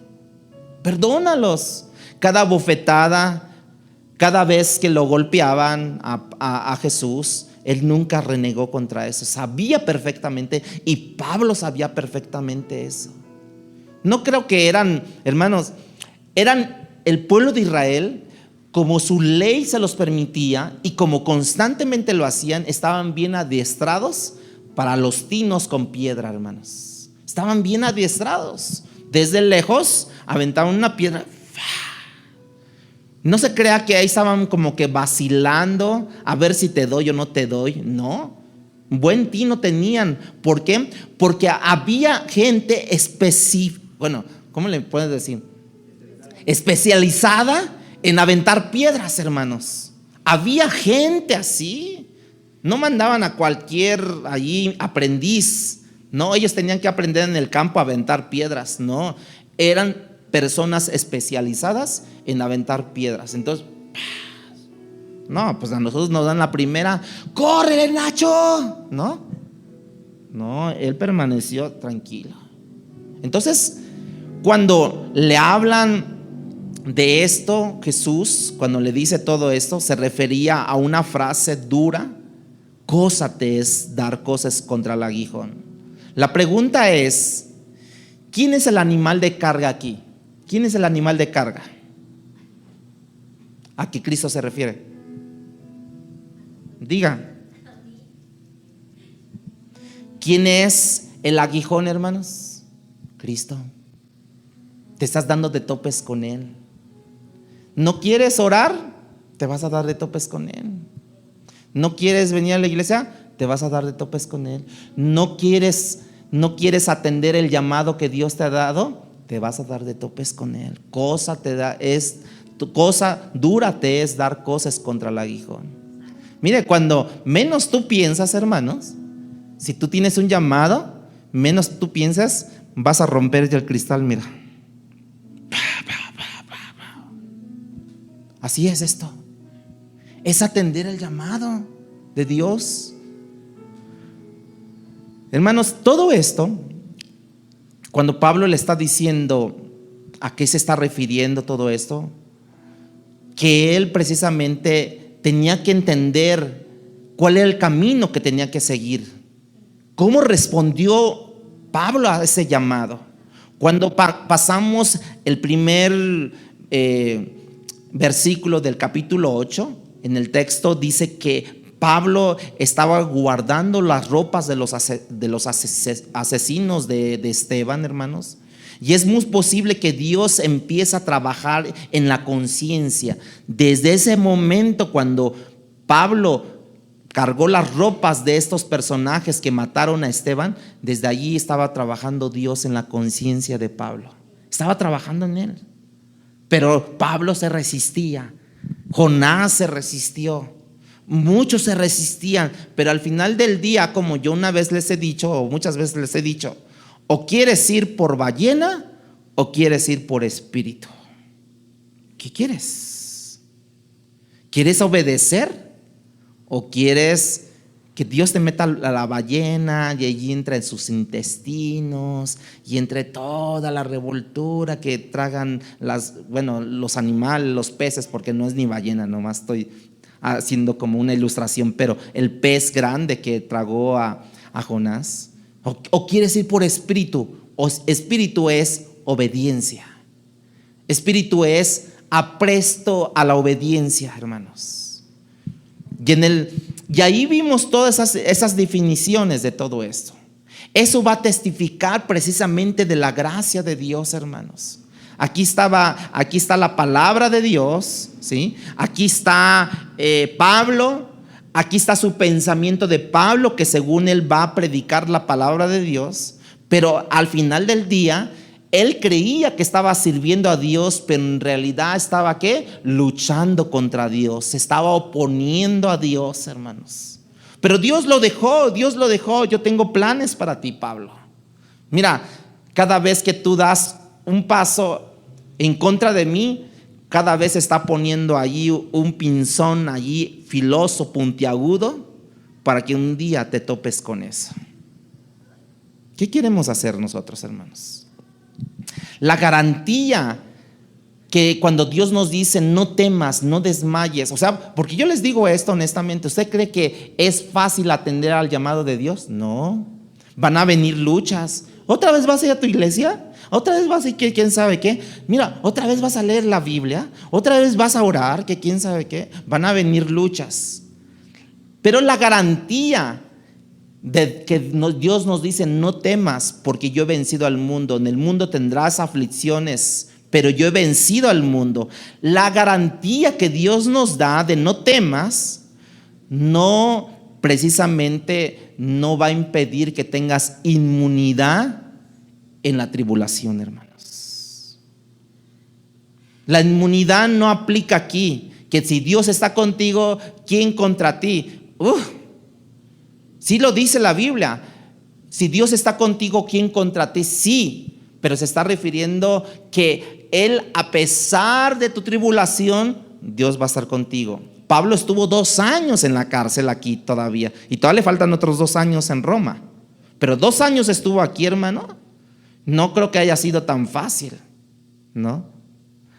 Perdónalos. Cada bofetada, cada vez que lo golpeaban a Jesús, él nunca renegó contra eso. Sabía perfectamente, y Pablo sabía perfectamente eso. No creo que eran, hermanos, eran el pueblo de Israel, como su ley se los permitía y como constantemente lo hacían, estaban bien adiestrados para los tinos con piedra, hermanos. Estaban bien adiestrados. Desde lejos aventaban una piedra, No se crea que ahí estaban como que vacilando a ver si te doy o no te doy. No, buen tino tenían. ¿Por qué? Porque había gente específica, bueno, ¿cómo le puedes decir? Especializada en aventar piedras, hermanos. Había gente así. No mandaban a cualquier allí aprendiz. No, ellos tenían que aprender en el campo a aventar piedras. No, eran personas especializadas en aventar piedras. Entonces, no, pues a nosotros nos dan la primera. ¡Córrele, Nacho! No, él permaneció tranquilo. Entonces, cuando le hablan de esto, Jesús, cuando le dice todo esto, se refería a una frase dura: cosa te es dar cosas contra el aguijón. La pregunta es: ¿quién es el animal de carga aquí? ¿Quién es el animal de carga? ¿A qué Cristo se refiere? Diga. ¿Quién es el aguijón, hermanos? Cristo. Te estás dando de topes con Él. ¿No quieres orar? Te vas a dar de topes con Él. ¿No quieres venir a la iglesia? Te vas a dar de topes con Él. ¿No quieres atender el llamado que Dios te ha dado? Te vas a dar de topes con Él. Cosa dura te es dar cosas contra el aguijón. Mire, cuando menos tú piensas, hermanos, si tú tienes un llamado, menos tú piensas, vas a romper el cristal. Mira, así es esto. Es atender el llamado de Dios. Hermanos, todo esto, cuando Pablo le está diciendo a qué se está refiriendo todo esto, que él precisamente tenía que entender cuál era el camino que tenía que seguir. ¿Cómo respondió Pablo a ese llamado? Cuando pasamos el primer versículo del capítulo 8, en el texto dice que Pablo estaba guardando las ropas de los asesinos de Esteban, hermanos. Y es muy posible que Dios empiece a trabajar en la conciencia. Desde ese momento, cuando Pablo cargó las ropas de estos personajes que mataron a Esteban, desde allí estaba trabajando Dios en la conciencia de Pablo. Estaba trabajando en él. Pero Pablo se resistía. Jonás se resistió. Muchos se resistían. Pero al final del día, como yo una vez les he dicho, o muchas veces les he dicho, o quieres ir por ballena o quieres ir por espíritu. ¿Qué quieres? ¿Quieres obedecer o quieres que Dios te meta a la ballena y allí entra en sus intestinos y entre toda la revoltura que tragan los animales, los peces? Porque no es ni ballena, nomás estoy haciendo como una ilustración, pero el pez grande que tragó a Jonás. O quieres ir por espíritu. Espíritu es obediencia. Espíritu es apresto a la obediencia, hermanos. Y ahí vimos todas esas definiciones de todo esto. Eso va a testificar precisamente de la gracia de Dios, hermanos. Aquí está la palabra de Dios, ¿sí? Aquí está Pablo. Aquí está su pensamiento de Pablo, que según él va a predicar la palabra de Dios, pero al final del día él creía que estaba sirviendo a Dios, pero en realidad estaba ¿qué? Luchando contra Dios, se estaba oponiendo a Dios, hermanos. Pero Dios lo dejó. Yo tengo planes para ti, Pablo. Mira, cada vez que tú das un paso en contra de mí, cada vez está poniendo allí un pinzón allí filoso, puntiagudo, para que un día te topes con eso. ¿Qué queremos hacer nosotros, hermanos? La garantía que cuando Dios nos dice no temas, no desmayes, o sea, porque yo les digo esto honestamente, ¿usted cree que es fácil atender al llamado de Dios? No, van a venir luchas. ¿Otra vez vas a ir a tu iglesia? ¿Otra vez vas a ir quién sabe qué? Mira, otra vez vas a leer la Biblia, otra vez vas a orar, que quién sabe qué. Van a venir luchas. Pero la garantía de que Dios nos dice no temas porque yo he vencido al mundo. En el mundo tendrás aflicciones, pero yo he vencido al mundo. La garantía que Dios nos da de no temas, no precisamente no va a impedir que tengas inmunidad en la tribulación, hermanos. La inmunidad no aplica aquí, que si Dios está contigo, ¿quién contra ti? Sí lo dice la Biblia. Si Dios está contigo, ¿quién contra ti? Sí, pero se está refiriendo que Él, a pesar de tu tribulación, Dios va a estar contigo. Pablo estuvo 2 años en la cárcel aquí todavía, y todavía le faltan otros 2 años en Roma, pero 2 años estuvo aquí, hermano. No creo que haya sido tan fácil, ¿no?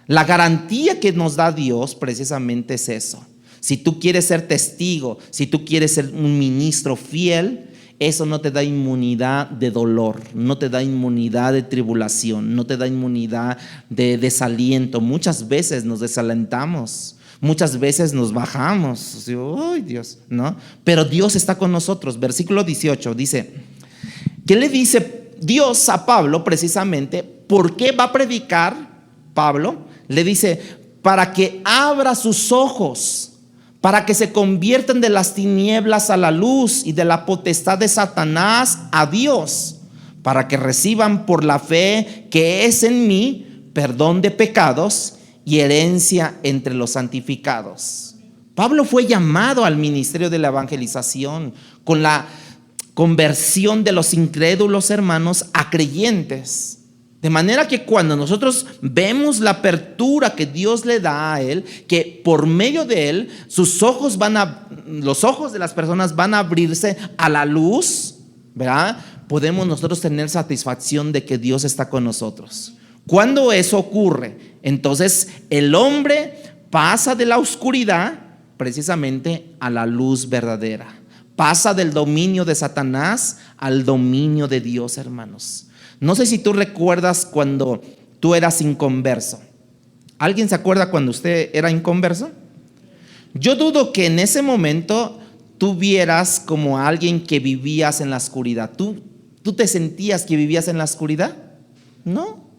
La garantía que nos da Dios precisamente es eso. Si tú quieres ser testigo, si tú quieres ser un ministro fiel, eso no te da inmunidad de dolor, no te da inmunidad de tribulación, no te da inmunidad de desaliento. Muchas veces nos desalentamos, muchas veces nos bajamos. ¡Ay, Dios! ¿No? Pero Dios está con nosotros. Versículo 18 dice, ¿qué le dice Dios a Pablo precisamente? ¿Por qué va a predicar Pablo? Le dice, para que abra sus ojos, para que se conviertan de las tinieblas a la luz y de la potestad de Satanás a Dios, para que reciban por la fe que es en mí perdón de pecados y herencia entre los santificados. Pablo fue llamado al ministerio de la evangelización con la conversión de los incrédulos, hermanos, a creyentes. De manera que cuando nosotros vemos la apertura que Dios le da a él, que por medio de él los ojos de las personas van a abrirse a la luz, ¿verdad? Podemos nosotros tener satisfacción de que Dios está con nosotros. Cuando eso ocurre, entonces el hombre pasa de la oscuridad precisamente a la luz verdadera. Pasa del dominio de Satanás al dominio de Dios, hermanos. No sé si tú recuerdas cuando tú eras inconverso. ¿Alguien se acuerda cuando usted era inconverso? Yo dudo que en ese momento tú vieras como alguien que vivías en la oscuridad. ¿Tú te sentías que vivías en la oscuridad? No.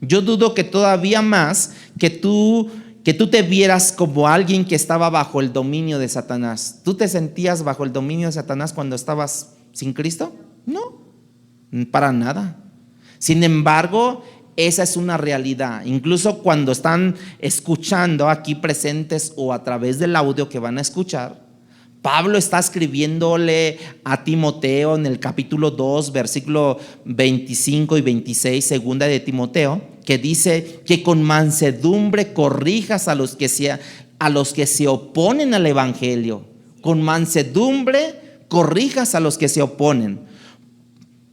Yo dudo que todavía más que tú te vieras como alguien que estaba bajo el dominio de Satanás. ¿Tú te sentías bajo el dominio de Satanás cuando estabas sin Cristo? No. Para nada. Sin embargo, esa es una realidad. Incluso cuando están escuchando aquí presentes o a través del audio que van a escuchar, Pablo está escribiéndole a Timoteo en el capítulo 2, versículo 25 y 26, segunda de Timoteo, que dice que con mansedumbre corrijas a los que se oponen al evangelio. Con mansedumbre corrijas a los que se oponen,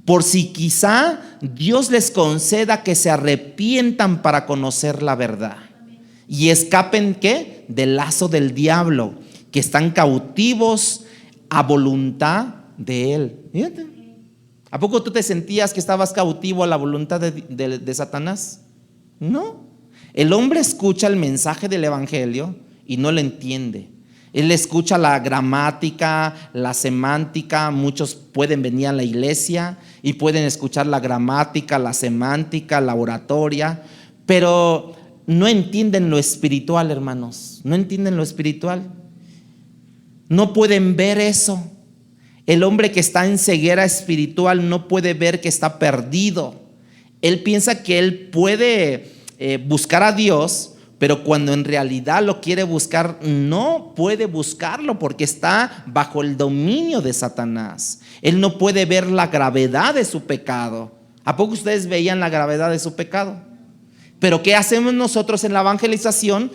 por si quizá Dios les conceda que se arrepientan para conocer la verdad y escapen ¿qué? Del lazo del diablo, que están cautivos a voluntad de él. Fíjate. ¿A poco tú te sentías que estabas cautivo a la voluntad de Satanás? No. El hombre escucha el mensaje del evangelio y no lo entiende. Él escucha la gramática, la semántica. Muchos pueden venir a la iglesia y pueden escuchar la gramática, la semántica, la oratoria, pero no entienden lo espiritual, hermanos. No entienden lo espiritual. No pueden ver eso. El hombre que está en ceguera espiritual no puede ver que está perdido. Él piensa que él puede buscar a Dios, pero cuando en realidad lo quiere buscar, no puede buscarlo porque está bajo el dominio de Satanás. Él no puede ver la gravedad de su pecado. ¿A poco ustedes veían la gravedad de su pecado? Pero ¿qué hacemos nosotros en la evangelización?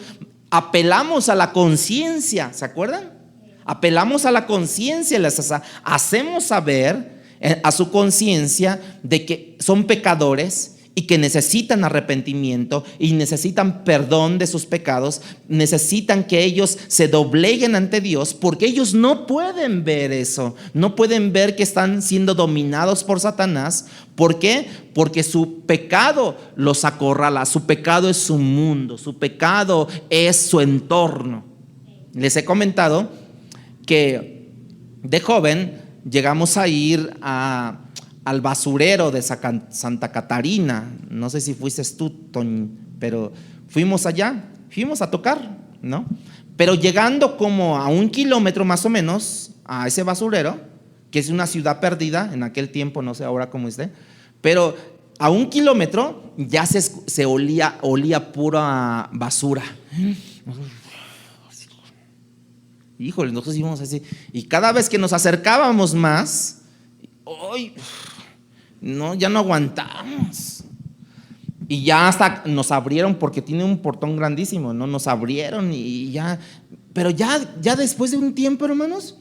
Apelamos a la conciencia, ¿se acuerdan? Apelamos a la conciencia, les hacemos saber a su conciencia de que son pecadores y que necesitan arrepentimiento y necesitan perdón de sus pecados. Necesitan que ellos se dobleguen ante Dios, porque ellos no pueden ver eso. No pueden ver que están siendo dominados por Satanás. ¿Por qué? Porque su pecado los acorrala. Su pecado es su mundo, su pecado es su entorno. Les he comentado que de joven llegamos a ir a al basurero de Santa Catarina. No sé si fuiste tú, Toño, pero fuimos allá, fuimos a tocar, ¿no? Pero llegando como a 1 kilómetro más o menos a ese basurero, que es una ciudad perdida en aquel tiempo, no sé ahora cómo esté, pero a 1 kilómetro ya se olía pura basura. Híjole, nosotros íbamos así, y cada vez que nos acercábamos más, ¡ay! No, ya no aguantamos. Y ya hasta nos abrieron, porque tiene un portón grandísimo, ¿no? Nos abrieron y ya, pero ya después de un tiempo, hermanos,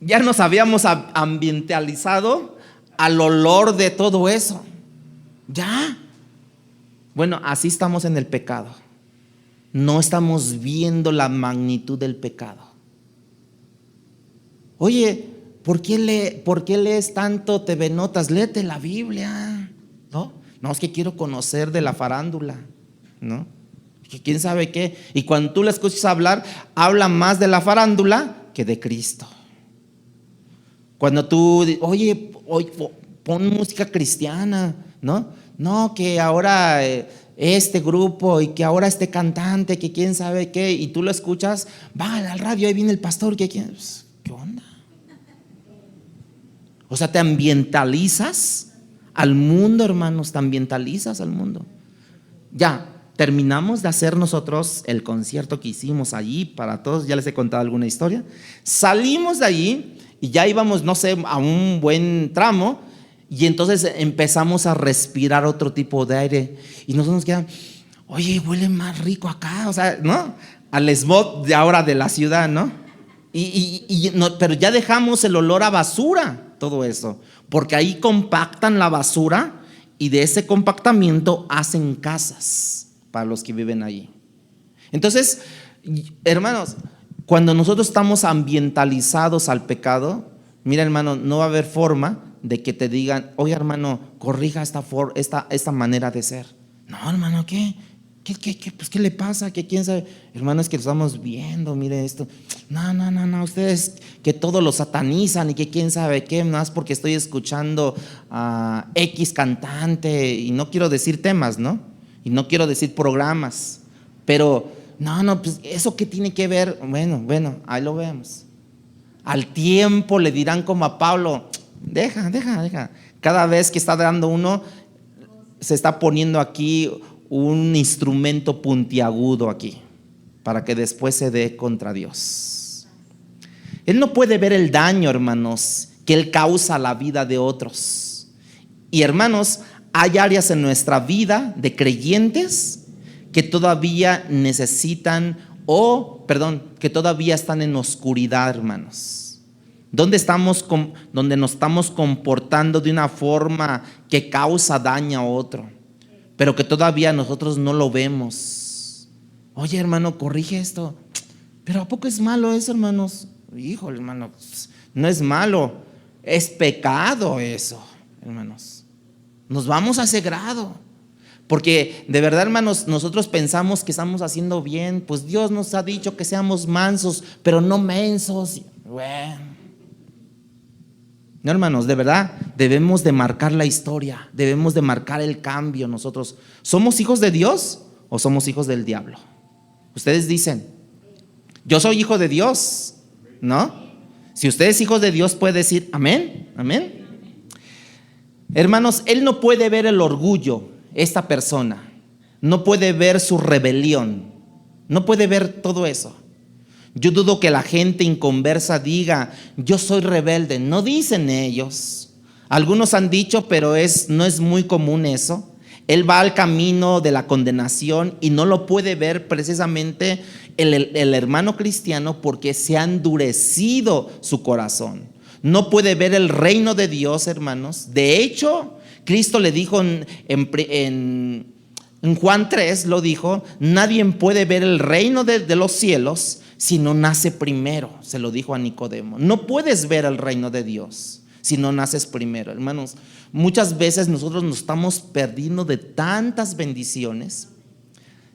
ya nos habíamos ambientalizado al olor de todo eso. Ya. Bueno, así estamos en el pecado. No estamos viendo la magnitud del pecado. Oye, ¿por qué lees tanto TV Notas? Léete la Biblia, ¿no? No, es que quiero conocer de la farándula, ¿no? Que quién sabe qué. Y cuando tú le escuchas hablar, habla más de la farándula que de Cristo. Cuando tú, oye, pon música cristiana, ¿no? No, que ahora este grupo y que ahora este cantante, que quién sabe qué, y tú lo escuchas, va al radio, ahí viene el pastor, ¿qué onda? O sea, te ambientalizas al mundo, hermanos, te ambientalizas al mundo. Ya, terminamos de hacer nosotros el concierto que hicimos allí para todos, ya les he contado alguna historia. Salimos de allí y ya íbamos, no sé, a un buen tramo, y entonces empezamos a respirar otro tipo de aire y nosotros nos quedamos, oye, huele más rico acá, o sea, ¿no? Al smog de ahora de la ciudad, ¿no? No, pero ya dejamos el olor a basura, todo eso, porque ahí compactan la basura y de ese compactamiento hacen casas para los que viven allí. Entonces, hermanos, cuando nosotros estamos ambientalizados al pecado, mira, hermano, no va a haber forma de que te digan, oye, hermano, corrija esta manera de ser. No, hermano, ¿qué? Pues, ¿qué le pasa? ¿Qué quién sabe? Hermano, es que lo estamos viendo, mire esto. No, ustedes que todo lo satanizan y que quién sabe qué, más porque estoy escuchando a X cantante, y no quiero decir temas, ¿no? Y no quiero decir programas, pero no, pues eso qué tiene que ver. Bueno, ahí lo vemos. Al tiempo le dirán como a Pablo, deja. Cada vez que está dando uno, se está poniendo aquí un instrumento puntiagudo aquí, para que después se dé contra Dios. Él no puede ver el daño, hermanos, que él causa a la vida de otros. Y hermanos, hay áreas en nuestra vida de creyentes que todavía necesitan, que todavía están en oscuridad, hermanos. Donde nos estamos comportando de una forma que causa daño a otro, pero que todavía nosotros no lo vemos. Oye, hermano, corrige esto. Pero ¿a poco es malo eso, hermanos? Híjole, hermano, no es malo, es pecado eso, hermanos. Nos vamos a ese grado, porque de verdad, hermanos, nosotros pensamos que estamos haciendo bien. Pues Dios nos ha dicho que seamos mansos, pero no mensos. Bueno, no, hermanos, de verdad debemos de marcar la historia, debemos de marcar el cambio. Nosotros, ¿somos hijos de Dios o somos hijos del diablo? Ustedes dicen, yo soy hijo de Dios, ¿no? Si usted es hijo de Dios, puede decir amén, amén. Hermanos, él no puede ver el orgullo, esta persona no puede ver su rebelión, no puede ver todo eso. Yo dudo que la gente inconversa diga, yo soy rebelde. No dicen ellos. Algunos han dicho, pero no es muy común eso. Él va al camino de la condenación y no lo puede ver precisamente el hermano cristiano, porque se ha endurecido su corazón. No puede ver el reino de Dios, hermanos. De hecho, Cristo le dijo en Juan 3, lo dijo, nadie puede ver el reino de los cielos si no nace primero. Se lo dijo a Nicodemo. No puedes ver el reino de Dios si no naces primero. Hermanos, muchas veces nosotros nos estamos perdiendo de tantas bendiciones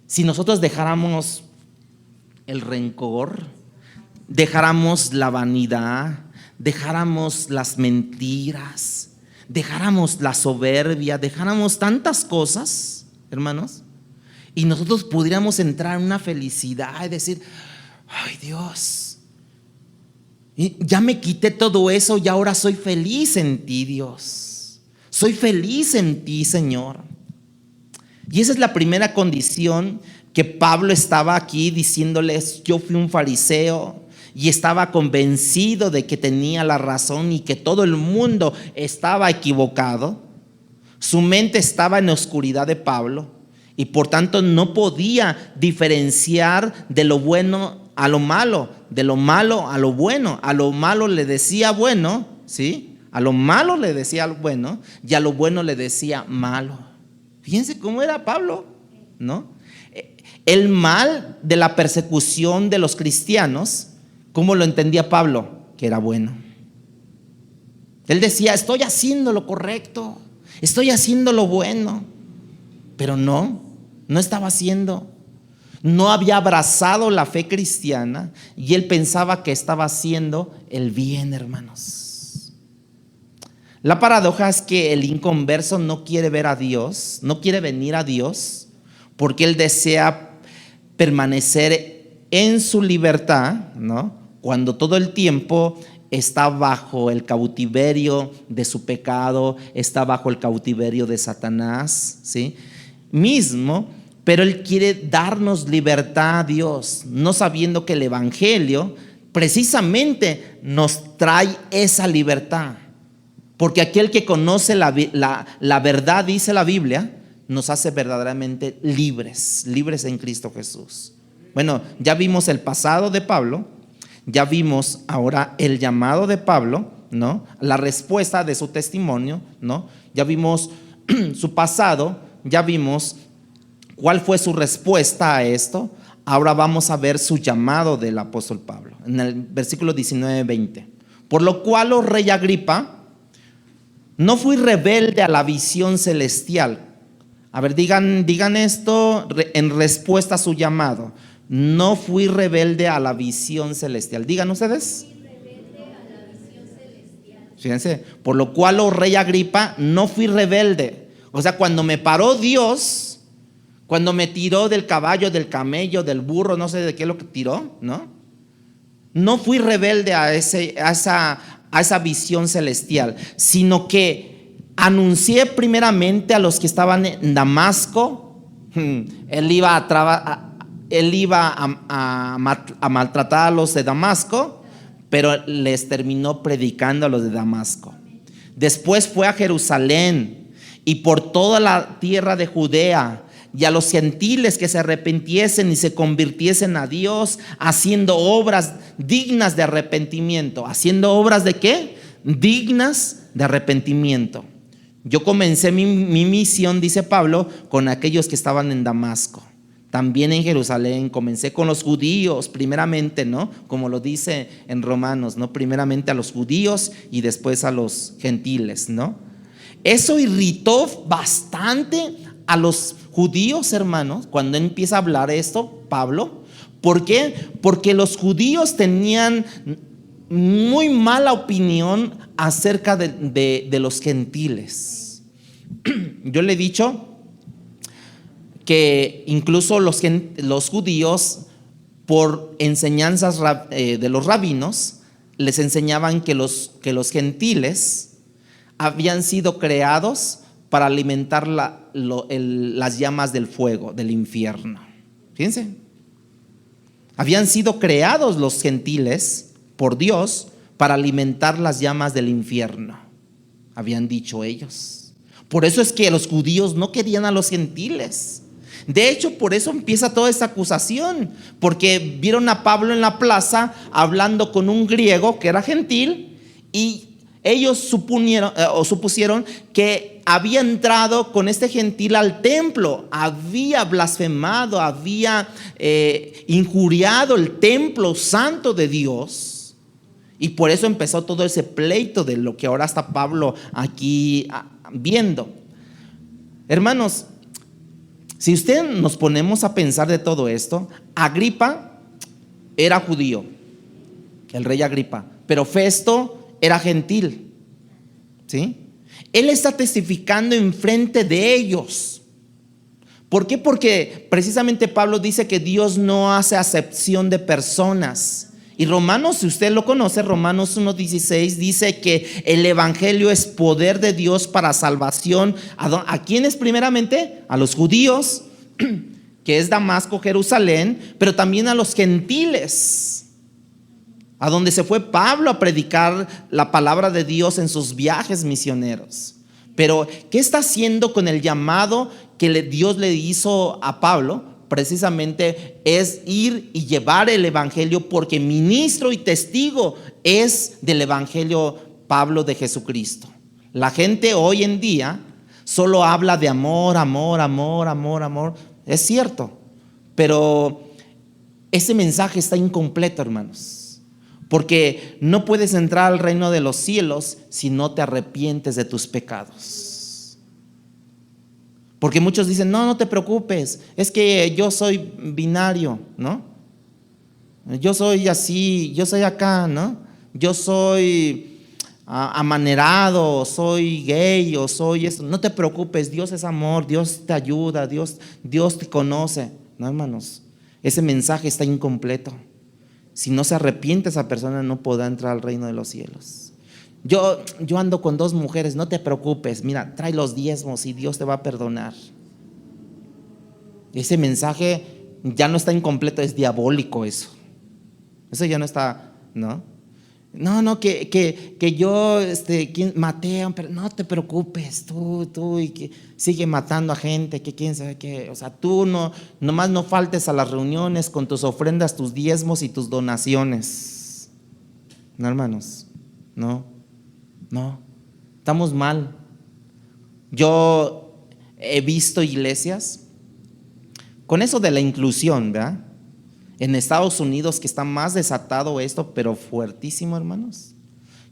si nosotros dejáramos el rencor, dejáramos la vanidad, dejáramos las mentiras, dejáramos la soberbia, dejáramos tantas cosas, hermanos, y nosotros pudiéramos entrar en una felicidad y decir: ay, Dios, ya me quité todo eso y ahora soy feliz en ti, Dios. Soy feliz en ti, Señor. Y esa es la primera condición que Pablo estaba aquí diciéndoles: yo fui un fariseo y estaba convencido de que tenía la razón y que todo el mundo estaba equivocado. Su mente estaba en la oscuridad de Pablo y por tanto no podía diferenciar de lo bueno a lo malo, de lo malo a lo bueno. A lo malo le decía bueno, ¿sí? A lo malo le decía bueno y a lo bueno le decía malo. Fíjense cómo era Pablo, ¿no? El mal de la persecución de los cristianos, ¿cómo lo entendía Pablo? Que era bueno. Él decía: estoy haciendo lo correcto, estoy haciendo lo bueno. Pero no estaba haciendo. No había abrazado la fe cristiana y él pensaba que estaba haciendo el bien, hermanos. La paradoja es que el inconverso no quiere ver a Dios, no quiere venir a Dios, porque él desea permanecer en su libertad, ¿no? Cuando todo el tiempo está bajo el cautiverio de su pecado, está bajo el cautiverio de Satanás, ¿sí? Mismo. Pero él quiere darnos libertad a Dios, no sabiendo que el evangelio precisamente nos trae esa libertad. Porque aquel que conoce la verdad, dice la Biblia, nos hace verdaderamente libres en Cristo Jesús. Bueno, ya vimos el pasado de Pablo, ya vimos ahora el llamado de Pablo, ¿no? La respuesta de su testimonio, ¿no? Ya vimos su pasado, ya vimos cuál fue su respuesta a esto. Ahora vamos a ver su llamado del apóstol Pablo en el versículo 19-20. Por lo cual, oh rey Agripa, no fui rebelde a la visión celestial. A ver, digan esto en respuesta a su llamado. No fui rebelde a la visión celestial. Digan ustedes. Fíjense, por lo cual, oh rey Agripa, no fui rebelde. O sea, cuando me paró Dios, cuando me tiró del caballo, del camello, del burro, no sé de qué es lo que tiró, ¿no? No fui rebelde a esa visión celestial, sino que anuncié primeramente a los que estaban en Damasco. Él iba a maltratar a los de Damasco, pero les terminó predicando a los de Damasco. Después fue a Jerusalén y por toda la tierra de Judea, y a los gentiles que se arrepintiesen y se convirtiesen a Dios, haciendo obras dignas de arrepentimiento. ¿Haciendo obras de qué? Dignas de arrepentimiento. Yo comencé mi misión, dice Pablo, con aquellos que estaban en Damasco. También en Jerusalén comencé con los judíos, primeramente, ¿no? Como lo dice en Romanos, ¿no? Primeramente a los judíos y después a los gentiles, ¿no? Eso irritó bastante a los judíos, hermanos, cuando empieza a hablar esto, Pablo. ¿Por qué? Porque los judíos tenían muy mala opinión acerca de los gentiles. Yo le he dicho que incluso los judíos, por enseñanzas de los rabinos, les enseñaban que los gentiles habían sido creados para alimentar las llamas del fuego, del infierno. Fíjense, habían sido creados los gentiles por Dios para alimentar las llamas del infierno, habían dicho ellos. Por eso es que los judíos no querían a los gentiles. De hecho, por eso empieza toda esta acusación, porque vieron a Pablo en la plaza hablando con un griego que era gentil, y ellos supusieron que había entrado con este gentil al templo, había blasfemado, había injuriado el templo santo de Dios, y por eso empezó todo ese pleito de lo que ahora está Pablo aquí viendo. Hermanos, si usted nos ponemos a pensar de todo esto, Agripa era judío, el rey Agripa, pero Festo era gentil, ¿sí? Él está testificando enfrente de ellos. ¿Por qué? Porque precisamente Pablo dice que Dios no hace acepción de personas. Y Romanos, si usted lo conoce, Romanos 1:16 dice que el evangelio es poder de Dios para salvación. ¿A quiénes primeramente? A los judíos, que es Damasco, Jerusalén, pero también a los gentiles, a donde se fue Pablo a predicar la palabra de Dios en sus viajes misioneros. Pero ¿qué está haciendo con el llamado que Dios le hizo a Pablo? Precisamente es ir y llevar el evangelio, porque ministro y testigo es del evangelio Pablo de Jesucristo. La gente hoy en día solo habla de amor, amor, amor, amor, amor. Es cierto, pero ese mensaje está incompleto, hermanos, porque no puedes entrar al reino de los cielos si no te arrepientes de tus pecados. Porque muchos dicen, no te preocupes, es que yo soy binario, ¿no? Yo soy así, yo soy acá, ¿no? Yo soy amanerado, soy gay, o soy esto. No te preocupes, Dios es amor, Dios te ayuda, Dios te conoce. No, hermanos, ese mensaje está incompleto. Si no se arrepiente esa persona, no podrá entrar al reino de los cielos. Yo ando con 2 mujeres, no te preocupes, mira, trae los diezmos y Dios te va a perdonar. Ese mensaje ya no está incompleto, es diabólico eso. Eso ya no está, ¿no? No, que yo maté, pero no te preocupes, tú y que sigue matando a gente, que quién sabe qué. O sea, tú nomás no faltes a las reuniones con tus ofrendas, tus diezmos y tus donaciones. No, hermanos, no, estamos mal. Yo he visto iglesias con eso de la inclusión, ¿verdad? En Estados Unidos, que está más desatado esto, pero fuertísimo, hermanos,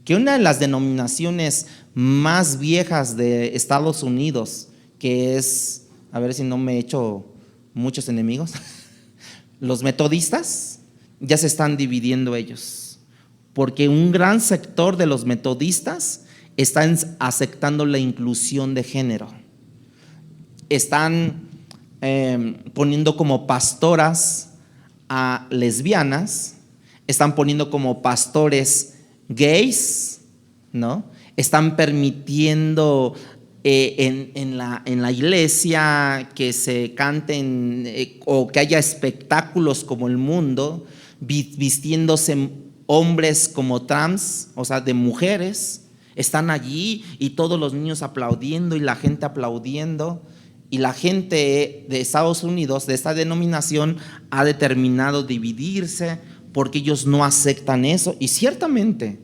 que una de las denominaciones más viejas de Estados Unidos, que es, a ver si no me he hecho muchos enemigos, los metodistas, ya se están dividiendo ellos, porque un gran sector de los metodistas están aceptando la inclusión de género. Están poniendo como pastoras a lesbianas, están poniendo como pastores gays, ¿no? Están permitiendo en la iglesia que se canten o que haya espectáculos como el mundo, vistiéndose hombres como trans, o sea, de mujeres. Están allí y todos los niños aplaudiendo y la gente aplaudiendo. Y la gente de Estados Unidos, de esta denominación, ha determinado dividirse porque ellos no aceptan eso. Y ciertamente,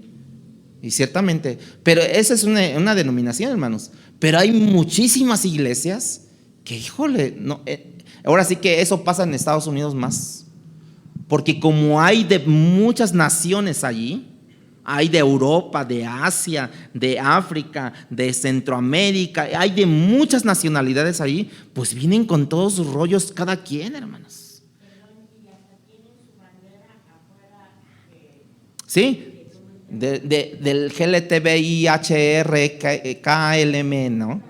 pero esa es una denominación, hermanos. Pero hay muchísimas iglesias que, híjole, no, ahora sí que eso pasa en Estados Unidos más. Porque como hay de muchas naciones allí, hay de Europa, de Asia, de África, de Centroamérica, hay de muchas nacionalidades ahí, pues vienen con todos sus rollos cada quien, hermanos. Sí, del GLTBIHRKLM, ¿no?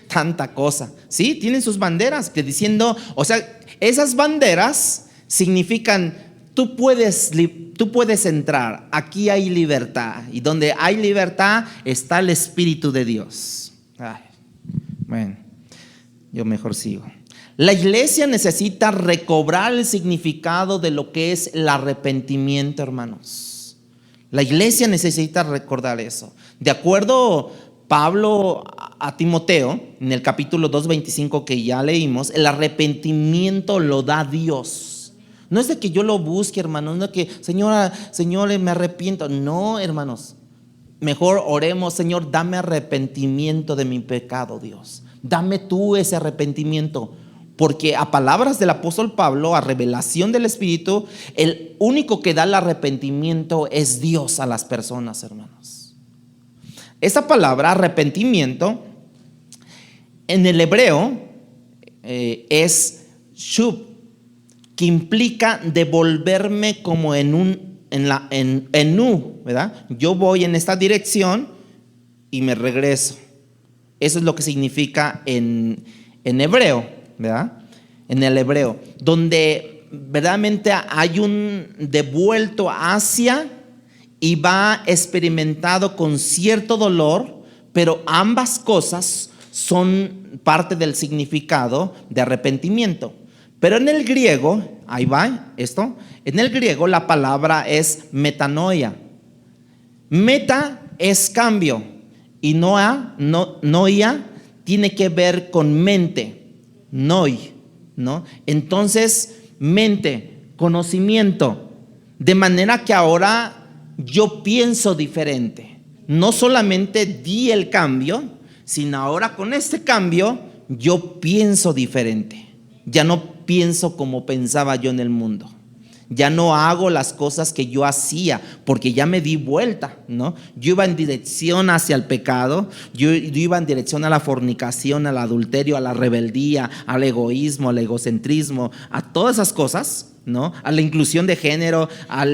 Tanta cosa. Sí, tienen sus banderas que diciendo, o sea, esas banderas significan tú puedes entrar, aquí hay libertad, y donde hay libertad está el Espíritu de Dios. Bueno, yo mejor sigo. La iglesia necesita recobrar el significado de lo que es el arrepentimiento, hermanos. La iglesia necesita recordar eso. De acuerdo Pablo a Timoteo, en el capítulo 2:25 que ya leímos, el arrepentimiento lo da Dios. No es de que yo lo busque, hermanos, no es que, Señor, me arrepiento. No, hermanos, mejor oremos, Señor, dame arrepentimiento de mi pecado, Dios. Dame tú ese arrepentimiento. Porque a palabras del apóstol Pablo, a revelación del Espíritu, el único que da el arrepentimiento es Dios a las personas, hermanos. Esa palabra, arrepentimiento, en el hebreo es shub, que implica devolverme como en un en nu, ¿verdad? Yo voy en esta dirección y me regreso. Eso es lo que significa en hebreo, ¿verdad? En el hebreo, donde verdaderamente hay un devuelto hacia y va experimentado con cierto dolor, pero ambas cosas son parte del significado de arrepentimiento. Pero en el griego, ahí va esto, en el griego la palabra es metanoia. Meta es cambio y noia tiene que ver con mente, noi, ¿no? Entonces, mente, conocimiento, de manera que ahora yo pienso diferente. No solamente di el cambio, sino ahora con este cambio yo pienso diferente. Ya no pienso como pensaba yo en el mundo. Ya no hago las cosas que yo hacía porque ya me di vuelta, ¿no? Yo iba en dirección hacia el pecado, yo iba en dirección a la fornicación, al adulterio, a la rebeldía, al egoísmo, al egocentrismo, a todas esas cosas, ¿no? A la inclusión de género, a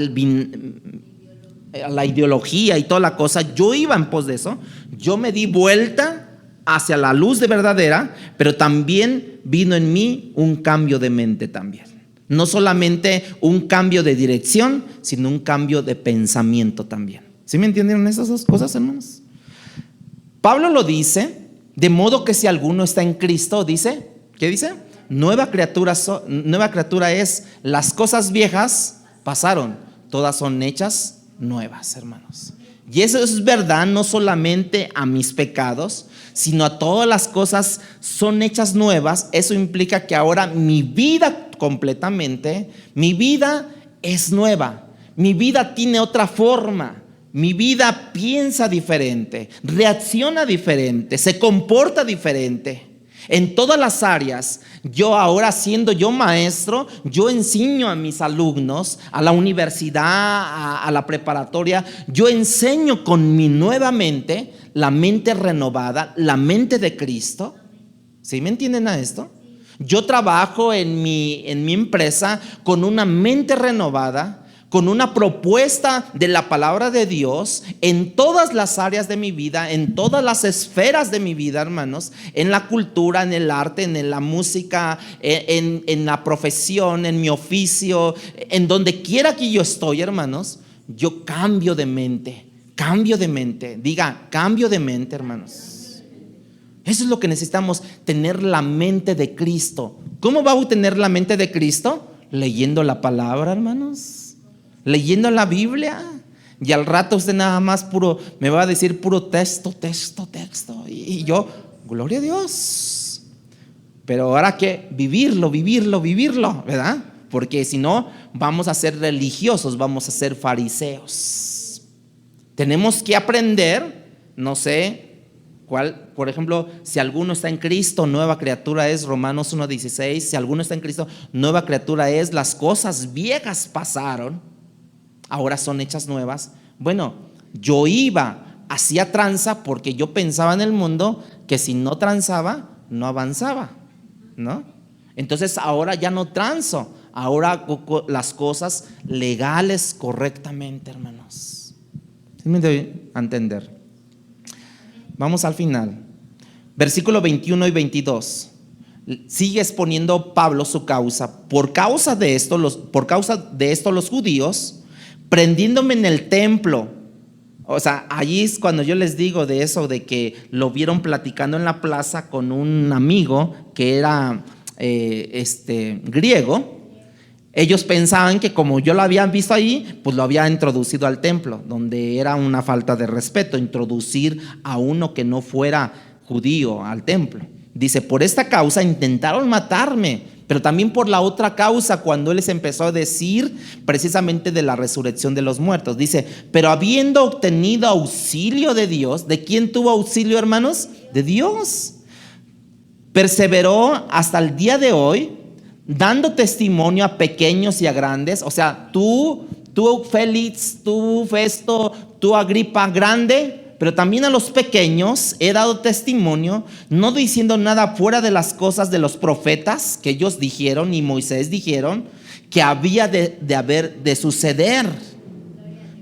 la ideología y toda la cosa. Yo iba en pos de eso. Yo me di vuelta hacia la luz de verdadera, pero también vino en mí un cambio de mente también. No solamente un cambio de dirección, sino un cambio de pensamiento también. ¿Sí me entienden esas dos cosas, hermanos? Pablo lo dice, de modo que si alguno está en Cristo, dice, ¿qué dice? Nueva criatura es, las cosas viejas pasaron, todas son hechas nuevas, hermanos. Y eso es verdad, no solamente a mis pecados, sino a todas las cosas son hechas nuevas. Eso implica que ahora mi vida completamente, mi vida es nueva, mi vida tiene otra forma, mi vida piensa diferente, reacciona diferente, se comporta diferente. En todas las áreas, yo ahora siendo yo maestro, yo enseño a mis alumnos, a la universidad, a la preparatoria, yo enseño con mi nueva mente, la mente renovada, la mente de Cristo. ¿Sí me entienden a esto? Yo trabajo en mi empresa con una mente renovada, con una propuesta de la palabra de Dios en todas las áreas de mi vida, en todas las esferas de mi vida, hermanos, en la cultura, en el arte, en la música, en la profesión, en mi oficio, en donde quiera que yo estoy, hermanos, yo cambio de mente. Diga, cambio de mente, hermanos. Eso es lo que necesitamos, tener la mente de Cristo. ¿Cómo va a obtener la mente de Cristo? Leyendo la palabra, hermanos. Leyendo la Biblia. Y al rato usted nada más me va a decir puro texto. Y yo, gloria a Dios. Pero ahora que vivirlo, ¿verdad? Porque si no, vamos a ser religiosos, vamos a ser fariseos. Tenemos que aprender, no sé cuál, por ejemplo, si alguno está en Cristo, nueva criatura es, Romanos 1:16. Si alguno está en Cristo, nueva criatura es, las cosas viejas pasaron, ahora son hechas nuevas. Bueno, yo hacía tranza porque yo pensaba en el mundo que si no transaba, no avanzaba, ¿no? Entonces ahora ya no tranzo, ahora hago las cosas legales correctamente, hermanos. ¿Sí me doy a entender? Vamos al final. Versículo 21 y 22. Sigue exponiendo Pablo su causa. Por causa de esto los judíos, prendiéndome en el templo. O sea, allí es cuando yo les digo de eso, de que lo vieron platicando en la plaza con un amigo que era griego. Ellos pensaban que como yo lo habían visto ahí, pues lo había introducido al templo, donde era una falta de respeto introducir a uno que no fuera judío al templo. Dice, por esta causa intentaron matarme, pero también por la otra causa, cuando él les empezó a decir precisamente de la resurrección de los muertos. Dice, pero habiendo obtenido auxilio de Dios, ¿de quién tuvo auxilio, hermanos? De Dios. Perseveró hasta el día de hoy, dando testimonio a pequeños y a grandes. O sea, tú Félix, tú Festo, tú Agripa grande, pero también a los pequeños he dado testimonio, no diciendo nada fuera de las cosas de los profetas que ellos dijeron y Moisés dijeron que había de suceder.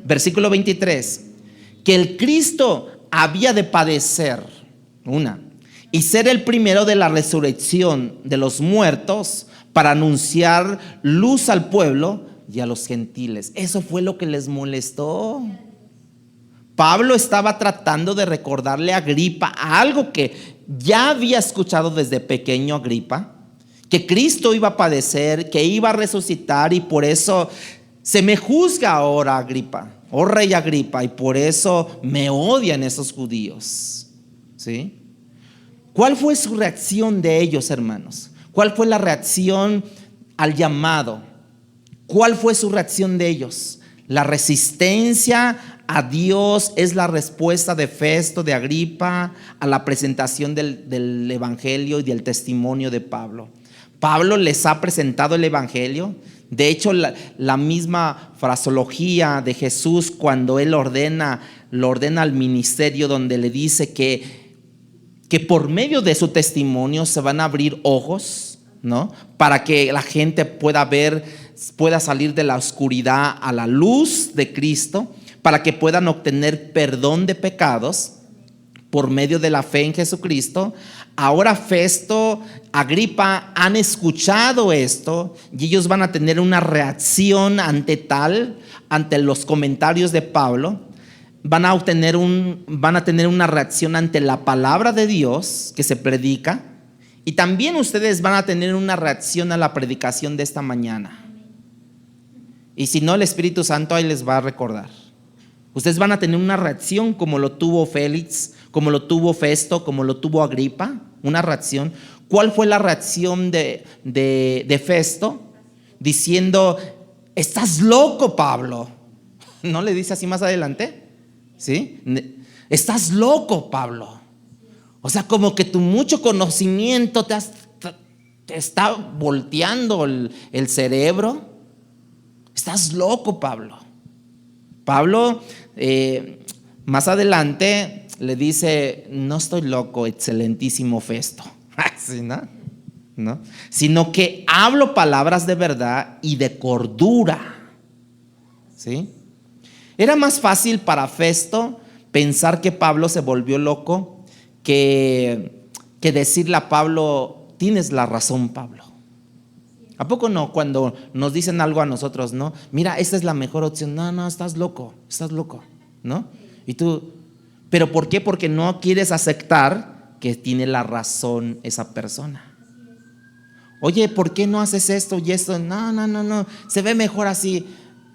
versículo 23, que el Cristo había de padecer, y ser el primero de la resurrección de los muertos para anunciar luz al pueblo y a los gentiles. Eso fue lo que les molestó. Pablo estaba tratando de recordarle a Agripa algo que ya había escuchado desde pequeño Agripa, que Cristo iba a padecer, que iba a resucitar, y por eso se me juzga ahora, Agripa, oh rey Agripa, y por eso me odian esos judíos. ¿Sí? ¿Cuál fue su reacción de ellos, hermanos? ¿Cuál fue la reacción al llamado? ¿Cuál fue su reacción de ellos? La resistencia a Dios es la respuesta de Festo, de Agripa, a la presentación del evangelio y del testimonio de Pablo. Pablo les ha presentado el evangelio. De hecho, la misma fraseología de Jesús cuando él lo ordena al ministerio, donde le dice que por medio de su testimonio se van a abrir ojos, ¿no? Para que la gente pueda ver, pueda salir de la oscuridad a la luz de Cristo, para que puedan obtener perdón de pecados por medio de la fe en Jesucristo. Ahora Festo, Agripa han escuchado esto y ellos van a tener una reacción ante los comentarios de Pablo. Van a tener una reacción ante la palabra de Dios que se predica, y también ustedes van a tener una reacción a la predicación de esta mañana. Y si no, el Espíritu Santo ahí les va a recordar. Ustedes van a tener una reacción como lo tuvo Félix, como lo tuvo Festo, como lo tuvo Agripa, una reacción. ¿Cuál fue la reacción de Festo? Diciendo: estás loco, Pablo. ¿No le dice así más adelante? ¿Sí? Estás loco, Pablo. O sea, como que tu mucho conocimiento te está volteando el cerebro. Estás loco, Pablo. Pablo más adelante le dice: no estoy loco, excelentísimo Festo. ¿Sí, no? Sino que hablo palabras de verdad y de cordura. ¿Sí? Era más fácil para Festo pensar que Pablo se volvió loco que decirle a Pablo: tienes la razón, Pablo. ¿A poco no? Cuando nos dicen algo a nosotros, ¿no? Mira, esta es la mejor opción. No, estás loco, ¿no? Y tú, ¿pero por qué? Porque no quieres aceptar que tiene la razón esa persona. Oye, ¿por qué no haces esto y esto? No, se ve mejor así.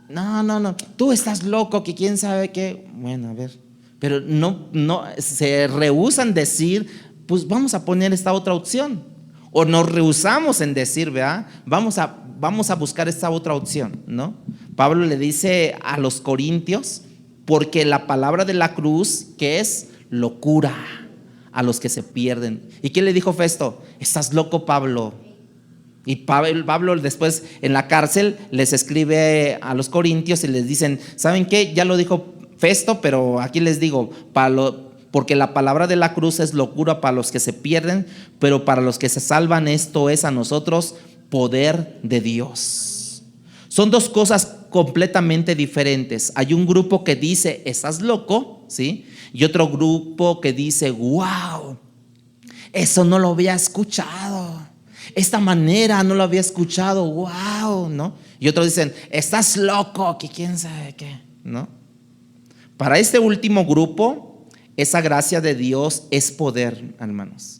No, tú estás loco, que quién sabe qué. Bueno, a ver, pero no se rehúsan decir: pues vamos a poner esta otra opción. O nos rehusamos en decir, ¿verdad? Vamos a buscar esta otra opción, ¿no? Pablo le dice a los corintios: porque la palabra de la cruz, que es locura a los que se pierden. ¿Y qué le dijo Festo? Estás loco, Pablo. Y Pablo después en la cárcel les escribe a los corintios y les dicen: ¿saben qué? Ya lo dijo Festo, pero aquí les digo, porque la palabra de la cruz es locura para los que se pierden, pero para los que se salvan, esto es a nosotros poder de Dios. Son dos cosas completamente diferentes. Hay un grupo que dice: estás loco, ¿sí? Y otro grupo que dice: wow, eso no lo había escuchado, esta manera no lo había escuchado, wow, ¿no? Y otros dicen: estás loco, que quién sabe qué, ¿no? Para este último grupo, esa gracia de Dios es poder, hermanos,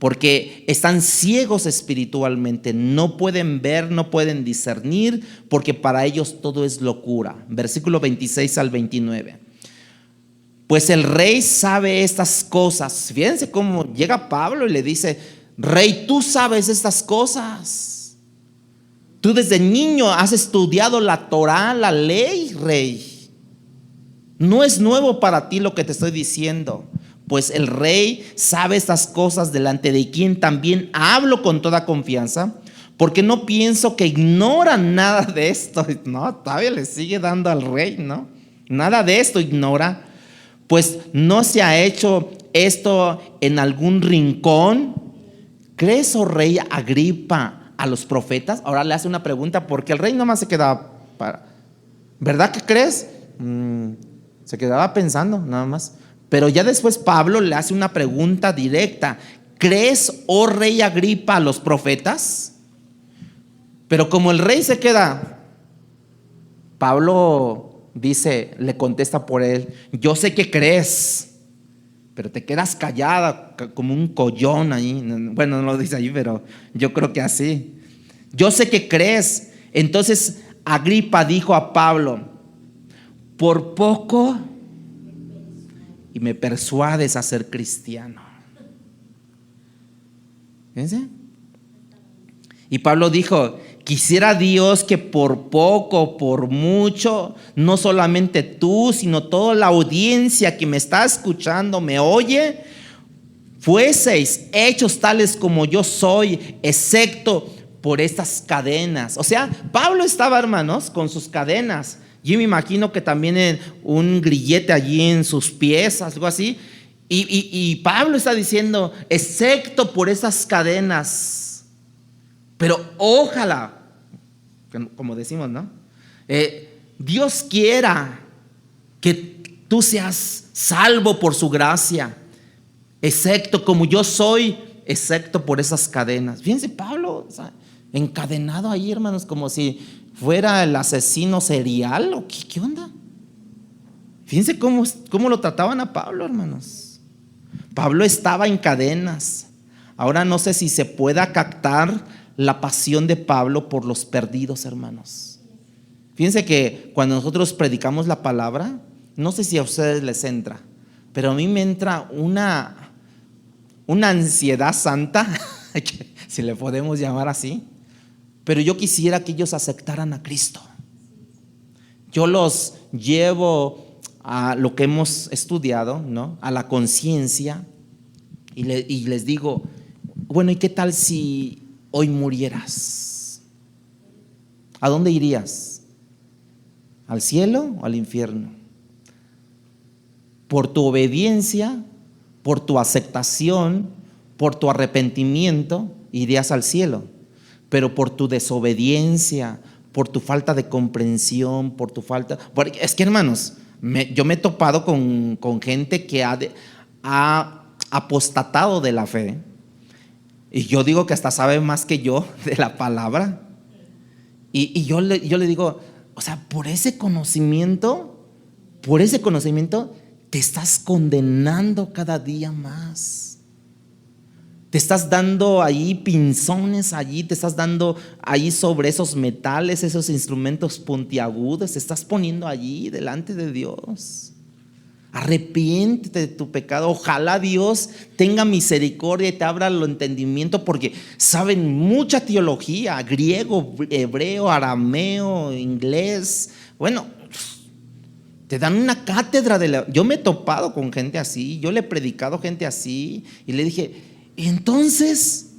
porque están ciegos espiritualmente, no pueden ver, no pueden discernir, porque para ellos todo es locura. Versículo 26 al 29. Pues el rey sabe estas cosas. Fíjense cómo llega Pablo y le dice: rey, tú sabes estas cosas. Tú desde niño has estudiado la Torá, la ley, rey. No es nuevo para ti lo que te estoy diciendo. Pues el rey sabe estas cosas, delante de quien también hablo con toda confianza, porque no pienso que ignora nada de esto. No, todavía le sigue dando al rey, ¿no? Nada de esto ignora. Pues no se ha hecho esto en algún rincón. ¿Crees, oh rey Agripa, a los profetas? Ahora le hace una pregunta, porque el rey nomás se queda para. ¿Verdad que crees? Se quedaba pensando nada más. Pero ya después Pablo le hace una pregunta directa: ¿crees, oh rey Agripa, a los profetas? Pero como el rey se queda, Pablo le contesta por él: yo sé que crees, pero te quedas callada como un collón ahí. Bueno, no lo dice ahí, pero yo creo que así. Yo sé que crees. Entonces Agripa dijo a Pablo: por poco y me persuades a ser cristiano. Fíjense. Y Pablo dijo: quisiera Dios que por poco, por mucho, no solamente tú, sino toda la audiencia que me está escuchando, me oye, fueseis hechos tales como yo soy, excepto por estas cadenas. O sea, Pablo estaba, hermanos, con sus cadenas. Yo me imagino que también un grillete allí en sus pies, algo así. Y Pablo está diciendo: excepto por esas cadenas. Pero ojalá, como decimos, ¿no? Dios quiera que tú seas salvo por su gracia, excepto como yo soy, excepto por esas cadenas. Fíjense, Pablo, o sea, encadenado ahí, hermanos, como si fuera el asesino serial o qué onda. Fíjense cómo lo trataban a Pablo, hermanos. Pablo estaba en cadenas. Ahora no sé si se pueda captar la pasión de Pablo por los perdidos, hermanos. Fíjense que cuando nosotros predicamos la palabra, no sé si a ustedes les entra, pero a mí me entra una ansiedad santa, si le podemos llamar así. Pero yo quisiera que ellos aceptaran a Cristo. Yo los llevo a lo que hemos estudiado, ¿no? A la conciencia, y les digo: bueno, ¿y qué tal si hoy murieras? ¿A dónde irías? ¿Al cielo o al infierno? Por tu obediencia, por tu aceptación, por tu arrepentimiento, irías al cielo. Pero por tu desobediencia, por tu falta de comprensión, es que, hermanos, yo me he topado con gente que ha apostatado de la fe. Y yo digo que hasta sabe más que yo de la palabra. Y yo le digo: o sea, por ese conocimiento te estás condenando cada día más. Te estás dando ahí pinzones, te estás dando ahí sobre esos metales, esos instrumentos puntiagudos, te estás poniendo allí delante de Dios. Arrepiéntete de tu pecado. Ojalá Dios tenga misericordia y te abra el entendimiento, porque saben mucha teología: griego, hebreo, arameo, inglés. Bueno, te dan una cátedra yo me he topado con gente así, yo le he predicado a gente así, y le dije: entonces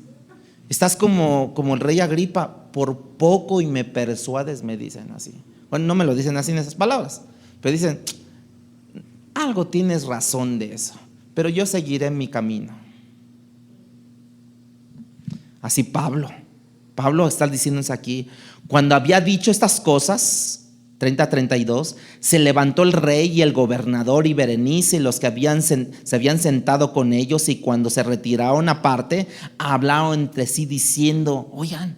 estás como el rey Agripa, por poco y me persuades, me dicen así. Bueno, no me lo dicen así en esas palabras, pero dicen: algo tienes razón de eso, pero yo seguiré mi camino. Así Pablo está diciéndonos aquí: cuando había dicho estas cosas, 30-32, se levantó el rey y el gobernador y Berenice y los que se habían sentado con ellos, y cuando se retiraron aparte, hablaron entre sí diciendo: oigan,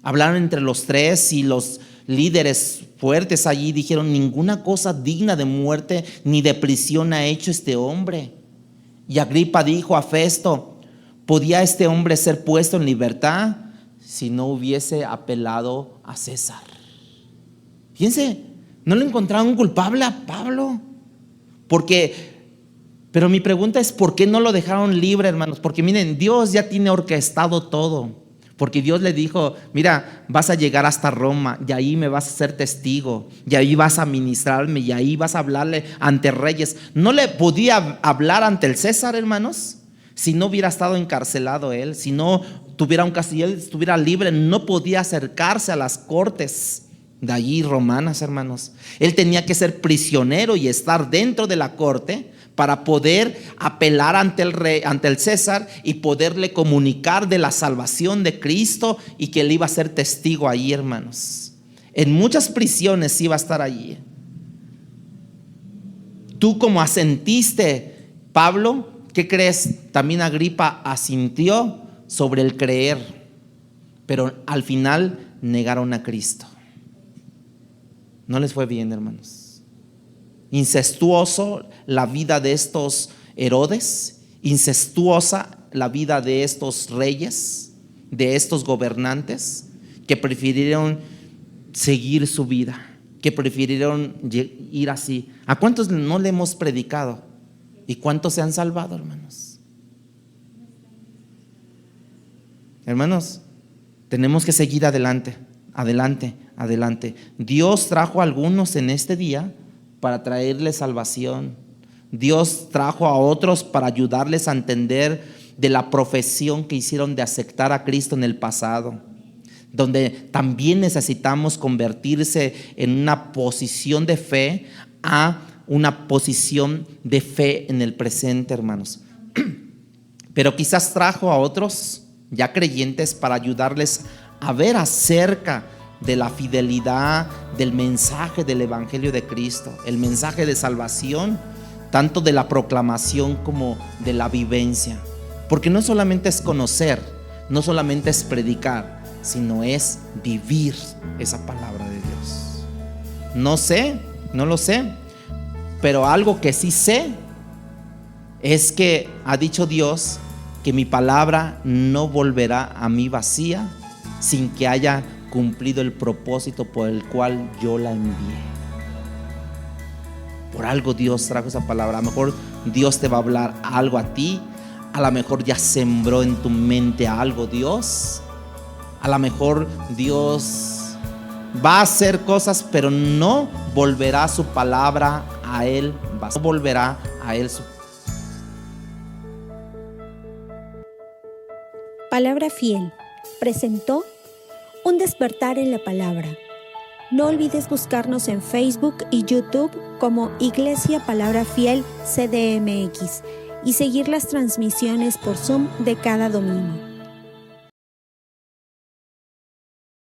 hablaron entre los tres, y los líderes fuertes allí dijeron: ninguna cosa digna de muerte ni de prisión ha hecho este hombre. Y Agripa dijo a Festo: ¿podía este hombre ser puesto en libertad si no hubiese apelado a César? Fíjense, no le encontraron culpable a Pablo. Pero mi pregunta es: ¿por qué no lo dejaron libre, hermanos? Porque miren, Dios ya tiene orquestado todo. Porque Dios le dijo: mira, vas a llegar hasta Roma, y ahí me vas a ser testigo, y ahí vas a ministrarme, y ahí vas a hablarle ante reyes. No le podía hablar ante el César, hermanos, si no hubiera estado encarcelado él, si no tuviera un caso y él estuviera libre. No podía acercarse a las cortes de allí romanas, hermanos. Él tenía que ser prisionero y estar dentro de la corte para poder apelar ante el rey, ante el César, y poderle comunicar de la salvación de Cristo, y que él iba a ser testigo allí, hermanos. En muchas prisiones iba a estar allí. Tú como asentiste, Pablo, ¿qué crees? También Agripa asintió sobre el creer, pero al final negaron a Cristo. No les fue bien, hermanos. Incestuoso la vida de estos Herodes, incestuosa la vida de estos reyes, de estos gobernantes que prefirieron seguir su vida, que prefirieron ir así. ¿A cuántos no le hemos predicado? ¿Y cuántos se han salvado, hermanos? Hermanos, tenemos que seguir adelante, adelante, adelante. Dios trajo a algunos en este día para traerles salvación. Dios trajo a otros para ayudarles a entender de la profesión que hicieron de aceptar a Cristo en el pasado, donde también necesitamos convertirse en una posición de fe a una posición de fe en el presente, hermanos. Pero quizás trajo a otros ya creyentes para ayudarles a ver acerca de la fidelidad del mensaje del Evangelio de Cristo, el mensaje de salvación, tanto de la proclamación como de la vivencia. Porque no solamente es conocer, no solamente es predicar, sino es vivir esa palabra de Dios. No sé, no lo sé, pero algo que sí sé es que ha dicho Dios que mi palabra no volverá a mí vacía sin que haya cumplido el propósito por el cual yo la envié. Por algo Dios trajo esa palabra. A lo mejor Dios te va a hablar algo a ti. A lo mejor ya sembró en tu mente algo Dios. A lo mejor Dios va a hacer cosas, pero no volverá su palabra a Él. No volverá a Él su Palabra Fiel presentó Un despertar en la palabra. No olvides buscarnos en Facebook y YouTube como Iglesia Palabra Fiel CDMX y seguir las transmisiones por Zoom de cada domingo.